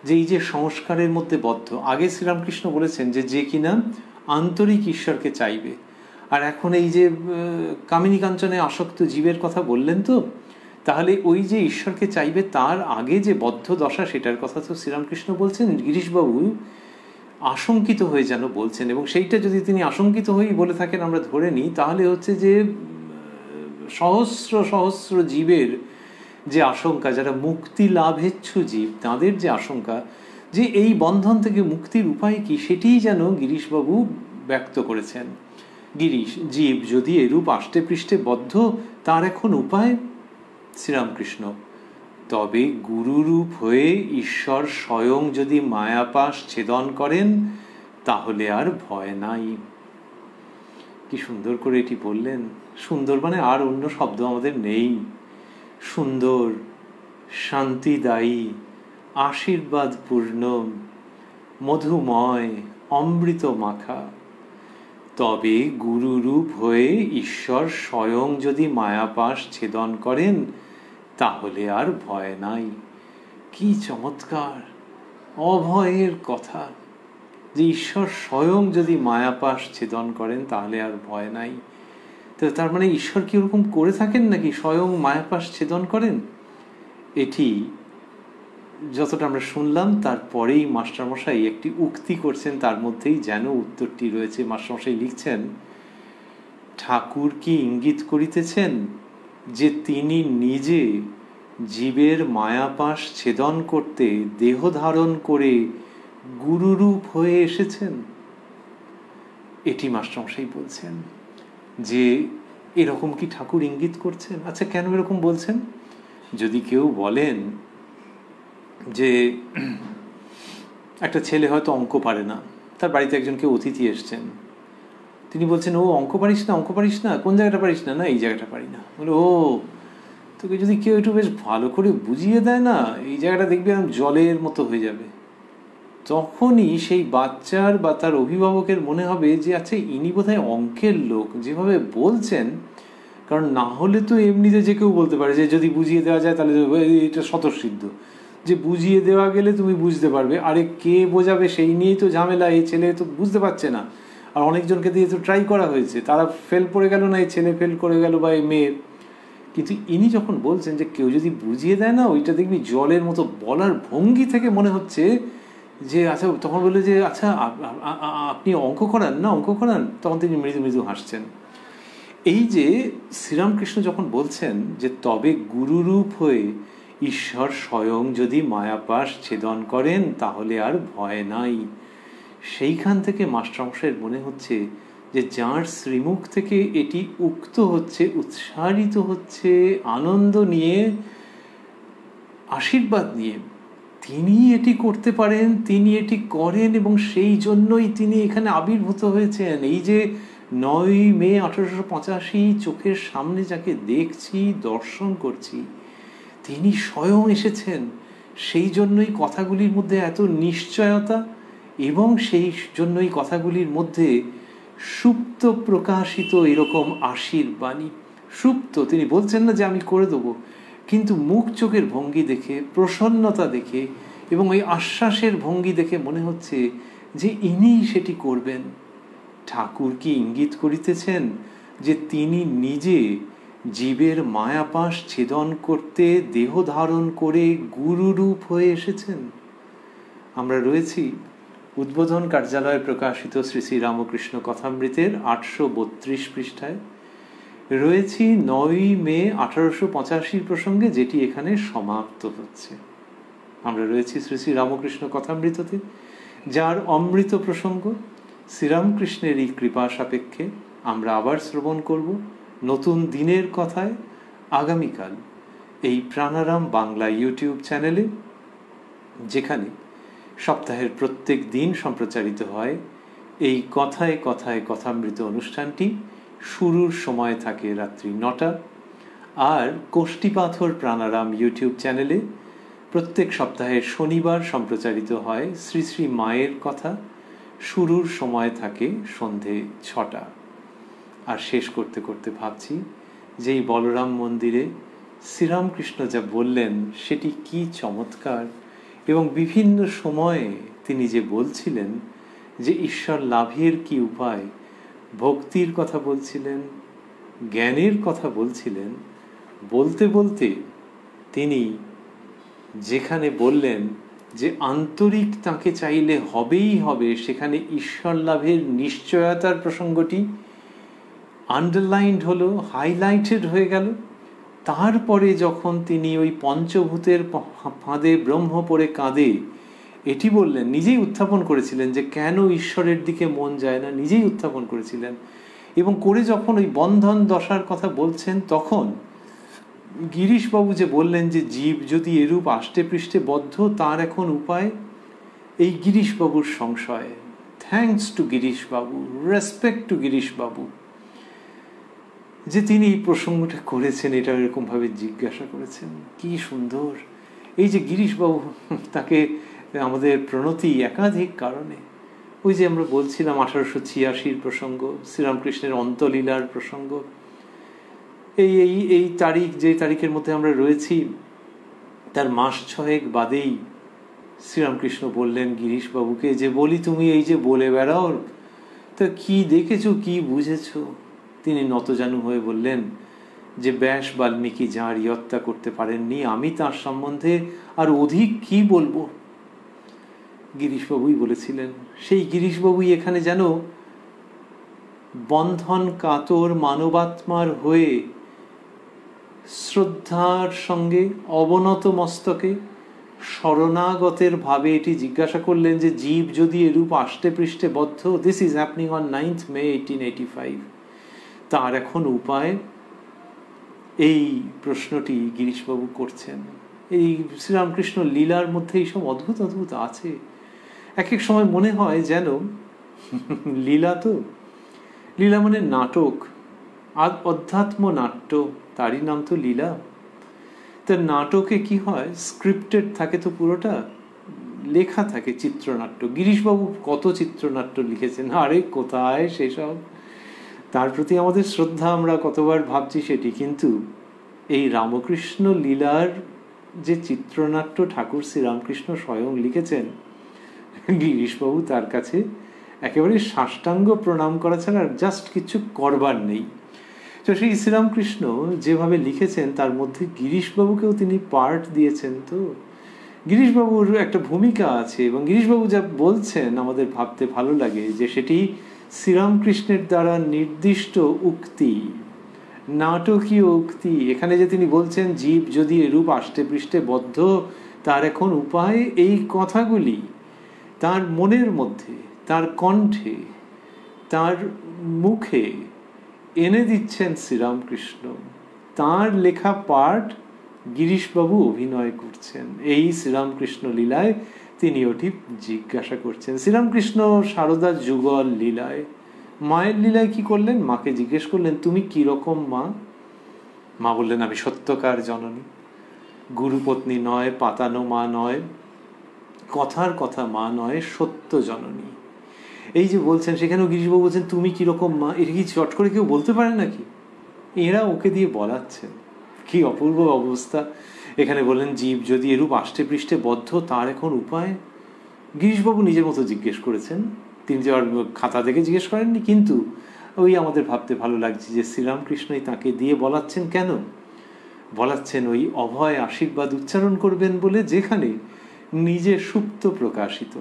যে এই যে সংস্কারের মধ্যে বদ্ধ। আগে শ্রীরামকৃষ্ণ বলেছেন যে কিনা আন্তরিক ঈশ্বরকে চাইবে, আর এখন এই যে কামিনী কাঞ্চনে আসক্ত জীবের কথা বললেন, তো তাহলে ওই যে ঈশ্বরকে চাইবে তার আগে যে বদ্ধ দশা, সেটার কথা তো শ্রীরামকৃষ্ণ বলছেন, গিরিশবাবু আশঙ্কিত হয়ে যেন বলছেন। এবং সেইটা যদি তিনি আশঙ্কিত হয়েই বলে থাকেন আমরা ধরে নিই, তাহলে হচ্ছে যে সহস্র সহস্র জীবের যে আশঙ্কা, যারা মুক্তি লাভেচ্ছু জীব, তাদের যে আশঙ্কা যে এই বন্ধন থেকে মুক্তির উপায় কি, সেটিই যেন গিরিশবাবু ব্যক্ত করেছেন। গিরিশ, জীব যদি এরূপ আষ্টে পৃষ্ঠে বদ্ধ, তার এখন উপায় শ্রীরামকৃষ্ণ, তবে গুরুরূপ হয়ে ঈশ্বর স্বয়ং যদি মায়াপাশ ছেদন করেন তাহলে আর ভয় নাই। কি সুন্দর করে এটি বললেন। সুন্দর মানে আর অন্য শব্দ আমাদের নেই। সুন্দর, শান্তিদায়ী, আশীর্বাদপূর্ণ, মধুময়, অমৃত মাখা। তবে গুরুরূপ হয়ে ঈশ্বর স্বয়ং যদি মায়াপাশ ছেদন করেন তাহলে আর ভয় নাই। কি চমৎকার অভয়ের কথা, যে ঈশ্বর স্বয়ং যদি মায়াপাশ ছেদন করেন তাহলে আর ভয় নাই। তো তার মানে ঈশ্বর কি ওরকম করে থাকেন নাকি স্বয়ং মায়াপাশ ছেদন করেন? এটি যতটা আমরা শুনলাম, তারপরেই মাস্টারমশাই একটি উক্তি করছেন, তার মধ্যেই যেন উত্তরটি রয়েছে। মাস্টারমশাই লিখছেন, ঠাকুর কি ইঙ্গিত করিতেছেন যে তিনি নিজে জীবের মায়াপাশ ছেদন করতে দেহ ধারণ করে গুরুরূপ হয়ে এসেছেন? এটি মাস্টারমশাই বলছেন যে এরকম কি ঠাকুর ইঙ্গিত করছেন? আচ্ছা, কেন এরকম বলছেন? যদি কেউ বলেন যে একটা ছেলে হয়তো অঙ্ক পারে না, তার বাড়িতে একজন কেউ অতিথি এসছেন, তিনি বলছেন, ও অঙ্ক পারিস না, অঙ্ক পারিস না, কোন জায়গাটা পারিস না? না, এই জায়গাটা পারি না। বলে, ও, তোকে যদি কেউ একটু বেশ ভালো করে বুঝিয়ে দেয় না, এই জায়গাটা দেখবি আমি জলের মতো হয়ে যাবে। তখনই সেই বাচ্চার বা তার অভিভাবকের মনে হবে যে আচ্ছা, ইনি বোধহয় অঙ্কের লোক, যেভাবে বলছেন। কারণ না হলে তো এমনিতে যে কেউ বলতে পারে যে যদি বুঝিয়ে দেওয়া যায় তাহলে এটা স্বতঃসিদ্ধ, যে বুঝিয়ে দেওয়া গেলে তুমি বুঝতে পারবে। আরে কে বোঝাবে সেই নিয়েই তো ঝামেলা। এই ছেলে তো বুঝতে পারছে না, আর অনেকজনকে দিয়ে তো ট্রাই করা হয়েছে, তারা ফেল করে গেল না, এই ছেলে ফেল করে গেল বা এই মেয়ে। কিন্তু ইনি যখন বলছেন যে কেউ যদি বুঝিয়ে দেয় না, ওইটা দেখবি জলের মতো, বলার ভঙ্গি থেকে মনে হচ্ছে যে আচ্ছা, তখন বললে যে আচ্ছা আপনি অঙ্ক করান না, অঙ্ক করান, তখন তিনি মৃদু মৃদু হাসছেন। এই যে শ্রীরামকৃষ্ণ যখন বলছেন যে তবে গুরুরূপ হয়ে ঈশ্বর স্বয়ং যদি মায়াপাশ ছেদন করেন তাহলে আর ভয় নাই, সেইখান থেকে মাস্টারমশাইয়ের মনে হচ্ছে যে যাঁর শ্রীমুখ থেকে এটি উক্ত হচ্ছে, উৎসারিত হচ্ছে, আনন্দ নিয়ে, আশীর্বাদ নিয়ে, তিনি এটি করতে পারেন, তিনি এটি করেন, এবং সেই জন্যই তিনি এখানে আবির্ভূত হয়েছেন। এই যে 9 মে 1885 চোখের সামনে যাকে দেখছি, দর্শন করছি, তিনি স্বয়ং এসেছেন। সেই জন্যই কথাগুলির মধ্যে এত নিশ্চয়তা, এবং সেই জন্যই কথাগুলির মধ্যে সুপ্ত প্রকাশিত এরকম আশীর্বাণী। সুপ্ত, তিনি বলছেন না যে আমি করে দেবো, কিন্তু মুখ চোখের ভঙ্গি দেখে, প্রসন্নতা দেখে এবং ওই আশ্বাসের ভঙ্গি দেখে মনে হচ্ছে যে ইনিই সেটি করবেন। ঠাকুর কি ইঙ্গিত করিতেছেন যে তিনি নিজে জীবের মায়াপাশ ছেদন করতে দেহ ধারণ করে গুরুরূপ হয়ে এসেছেন। আমরা রয়েছি উদ্বোধন কার্যালয়ে প্রকাশিত শ্রী শ্রী রামকৃষ্ণ কথামৃতের 832 পৃষ্ঠায়, রয়েছি 9 মে 1885 প্রসঙ্গে, যেটি এখানে সমাপ্ত হচ্ছে। আমরা রয়েছি শ্রী শ্রী রামকৃষ্ণ কথামৃততে, যার অমৃত প্রসঙ্গ শ্রীরামকৃষ্ণের এই কৃপা সাপেক্ষে আমরা আবার শ্রবণ করব নতুন দিনের কথায় আগামীকাল এই প্রাণারাম বাংলা ইউটিউব চ্যানেলে, যেখানে সপ্তাহের প্রত্যেক দিন সম্প্রচারিত হয় এই কথায় কথায় কথামৃত অনুষ্ঠানটি। শুরুর সময় থাকে রাত্রি 9টা, আর কোষ্ঠীপাথর প্রাণারাম ইউটিউব চ্যানেলে প্রত্যেক সপ্তাহের শনিবার সম্প্রচারিত হয় শ্রী শ্রী মায়ের কথা। শুরুর সময় থাকে সন্ধে 6টা। আর শেষ করতে করতে ভাবছি যে এই বলরাম মন্দিরে শ্রীরামকৃষ্ণ যা বললেন সেটি কি চমৎকার, এবং বিভিন্ন সময়ে তিনি যে বলছিলেন যে ঈশ্বর লাভের কি উপায়, ভক্তির কথা বলছিলেন, জ্ঞানের কথা বলছিলেন, বলতে বলতে তিনি যেখানে বললেন যে আন্তরিক তাকে চাইলে হবেই হবে, সেখানে ঈশ্বর লাভের নিশ্চয়তার প্রসঙ্গটি আন্ডারলাইন্ড হলো, হাইলাইটেড হয়ে গেল। তারপরে যখন তিনি ওই পঞ্চভূতের ফাঁদে ব্রহ্ম পড়ে কাঁদে এটি বললেন, নিজেই উত্থাপন করেছিলেন যে কেন ঈশ্বরের দিকে মন যায় না, নিজেই উত্থাপন করেছিলেন। এবং করে যখন ওই বন্ধন দশার কথা বলছেন, তখন গিরিশবাবু যে বললেন যে জীব যদি এরূপ আষ্টে পৃষ্ঠে বদ্ধ, তার এখন উপায়, এই গিরিশবাবুর সংশয়। থ্যাঙ্কস টু গিরিশবাবু, রেসপেক্ট টু গিরিশবাবু, যে তিনি এই প্রসঙ্গটা করেছেন, এটা এরকমভাবে জিজ্ঞাসা করেছেন। কি সুন্দর! এই যে গিরিশবাবু, তাকে আমাদের প্রণতি একাধিক কারণে। ওই যে আমরা বলছিলাম 1886 প্রসঙ্গ, শ্রীরামকৃষ্ণের অন্তলীলার প্রসঙ্গ, এই তারিখ, যে তারিখের মধ্যে আমরা রয়েছি, তার মাস 6 বাদেই শ্রীরামকৃষ্ণ বললেন গিরিশবাবুকে যে বলি তুমি এই যে বলে বেড়াও, তা কি দেখেছো, কি বুঝেছো? তিনি নতজানু হয়ে বললেন যে ব্যাস বাল্মীকি যাঁর ইয়ত্তা করতে পারেননি, আমি তার সম্বন্ধে আর অধিক কি বলবো। গিরিশবাবুই বলেছিলেন। সেই গিরিশবাবুই এখানে যেন বন্ধন কাতর মানবাত্মার হয়ে শ্রদ্ধার সঙ্গে অবনত মস্তকে শরণাগতের ভাবে এটি জিজ্ঞাসা করলেন যে জীব যদি এরূপ আষ্টে পৃষ্ঠে বদ্ধ, this is happening on 9th May 1885, তার এখন উপায়। এই প্রশ্নটি গিরিশবাবু করছেন। এই শ্রীরামকৃষ্ণ লীলার মধ্যে এইসব অদ্ভুত অদ্ভুত আছে। এক এক সময় মনে হয় যেন লীলা, তো লীলা মানে নাটক, অধ্যাত্ম নাট্য, তারই নাম তো লীলা। তো নাটকে কি হয়, স্ক্রিপ্টেড থাকে তো, পুরোটা লেখা থাকে, চিত্রনাট্য। গিরিশবাবু কত চিত্রনাট্য লিখেছেন, আরে কোথায় সেসব, তার প্রতি আমাদের শ্রদ্ধা, আমরা কতবার ভাবছি সেটি। কিন্তু এই রামকৃষ্ণ লীলার যে চিত্রনাট্য ঠাকুর শ্রীরামকৃষ্ণ স্বয়ং লিখেছেন, গিরিশবাবু তার কাছে একেবারে সাষ্টাঙ্গ প্রণাম করা ছাড়া জাস্ট কিছু করবার নেই। তো সেই শ্রীরামকৃষ্ণ যেভাবে লিখেছেন, তার মধ্যে গিরিশবাবুকেও তিনি পার্ট দিয়েছেন। তো গিরিশবাবুর একটা ভূমিকা আছে, এবং গিরিশবাবু যা বলছেন আমাদের ভাবতে ভালো লাগে যে সেটি শ্রীরামকৃষ্ণের দ্বারা নির্দিষ্ট উক্তি, নাটকীয় উক্তি। এখানে যে তিনি বলছেন জীব যদি এরূপ আষ্টে পৃষ্ঠে বদ্ধ, তার এখন উপায়, এই কথাগুলি তার মনের মধ্যে, তার কণ্ঠে, তার মুখে এনে দিচ্ছেন শ্রীরামকৃষ্ণ। তার লেখা পার্ট গিরিশবাবু অভিনয় করছেন। এই শ্রীরামকৃষ্ণ লীলায় তিনি ওটি জিজ্ঞাসা করছেন। শ্রীরামকৃষ্ণ সারদা যুগল লীলায়, মায়ের লীলায় কি করলেন, মাকে জিজ্ঞেস করলেন তুমি কিরকম মা? মা বললেন আমি সত্যকার জননী, গুরুপত্নী নয়, পাতানো মা নয়, কথার কথা মা নয়, সত্য জননী। এই যে বলছেন, সেখানেও গিরিশবাবু বলছেন তুমি কিরকম মা। এটা কি চট করে কেউ বলতে পারে নাকি? এরা ওকে দিয়ে বলাচ্ছেন। কি অপূর্ব অবস্থা। এখানে বললেন জীব যদি এরূপ আষ্টে পৃষ্ঠে বদ্ধ, তার এখন উপায়। গিরিশবাবু নিজের মতো জিজ্ঞেস করেছেন, তিনি যে আর খাতা থেকে জিজ্ঞেস করেননি। কিন্তু ওই আমাদের ভাবতে ভালো লাগছে যে শ্রীরামকৃষ্ণই তাকে দিয়ে বলাচ্ছেন। কেন বলাচ্ছেন? ওই অভয় আশীর্বাদ উচ্চারণ করবেন বলে, যেখানে নিজে সুপ্ত প্রকাশিত।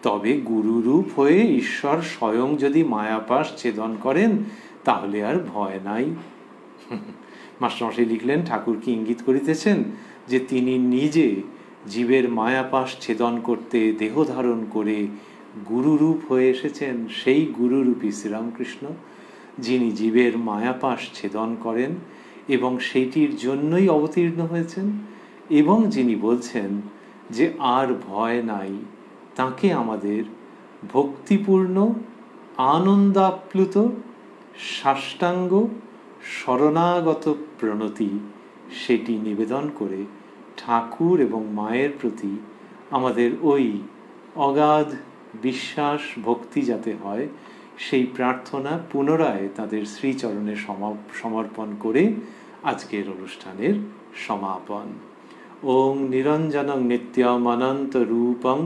তবে গুরুরূপ হয়ে ঈশ্বর স্বয়ং যদি মায়াপাশ ছেদন করেন, তাহলে আর ভয় নাই। মাস্টারমশাই লিখলেন, ঠাকুর কি ইঙ্গিত করিতেছেন যে তিনি নিজে জীবের মায়াপাশ ছেদন করতে দেহ ধারণ করে গুরুরূপ হয়ে এসেছেন। সেই গুরুরূপী শ্রীরামকৃষ্ণ, যিনি জীবের মায়াপাশ ছেদন করেন এবং সেইটির জন্যই অবতীর্ণ হয়েছেন, এবং যিনি বলছেন যে আর ভয় নাই। তাকে আমাদের ভক্তিপূর্ণ, আনন্দাপ্লুত, সাষ্টাঙ্গ শরণাগত প্রণতি সেটি নিবেদন করে ঠাকুর এবং মায়ের প্রতি আমাদের ওই অগাধ বিশ্বাস ভক্তি যাতে হয়, সেই প্রার্থনা পুনরায় তাদের শ্রীচরণে সমর্পণ করে আজকের অনুষ্ঠানের সমাপন। ওং নিরঞ্জনং নিত্যম অনন্ত রূপং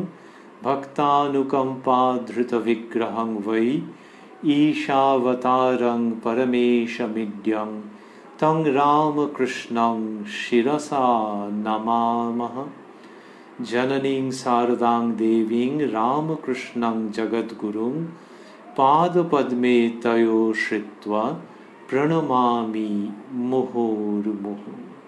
ভক্তানুকম্পাধৃত বিগ্রহং বৈ ঈশাবতারং পরমেশমিড্যং तं रामकृष्णं शिरसा नमामः। जननीं शारदां देवीं रामकृष्णं जगद्गुरुं पादपद्मे तयो श्रित्वा प्रणमामि मुहुर्मुहुः।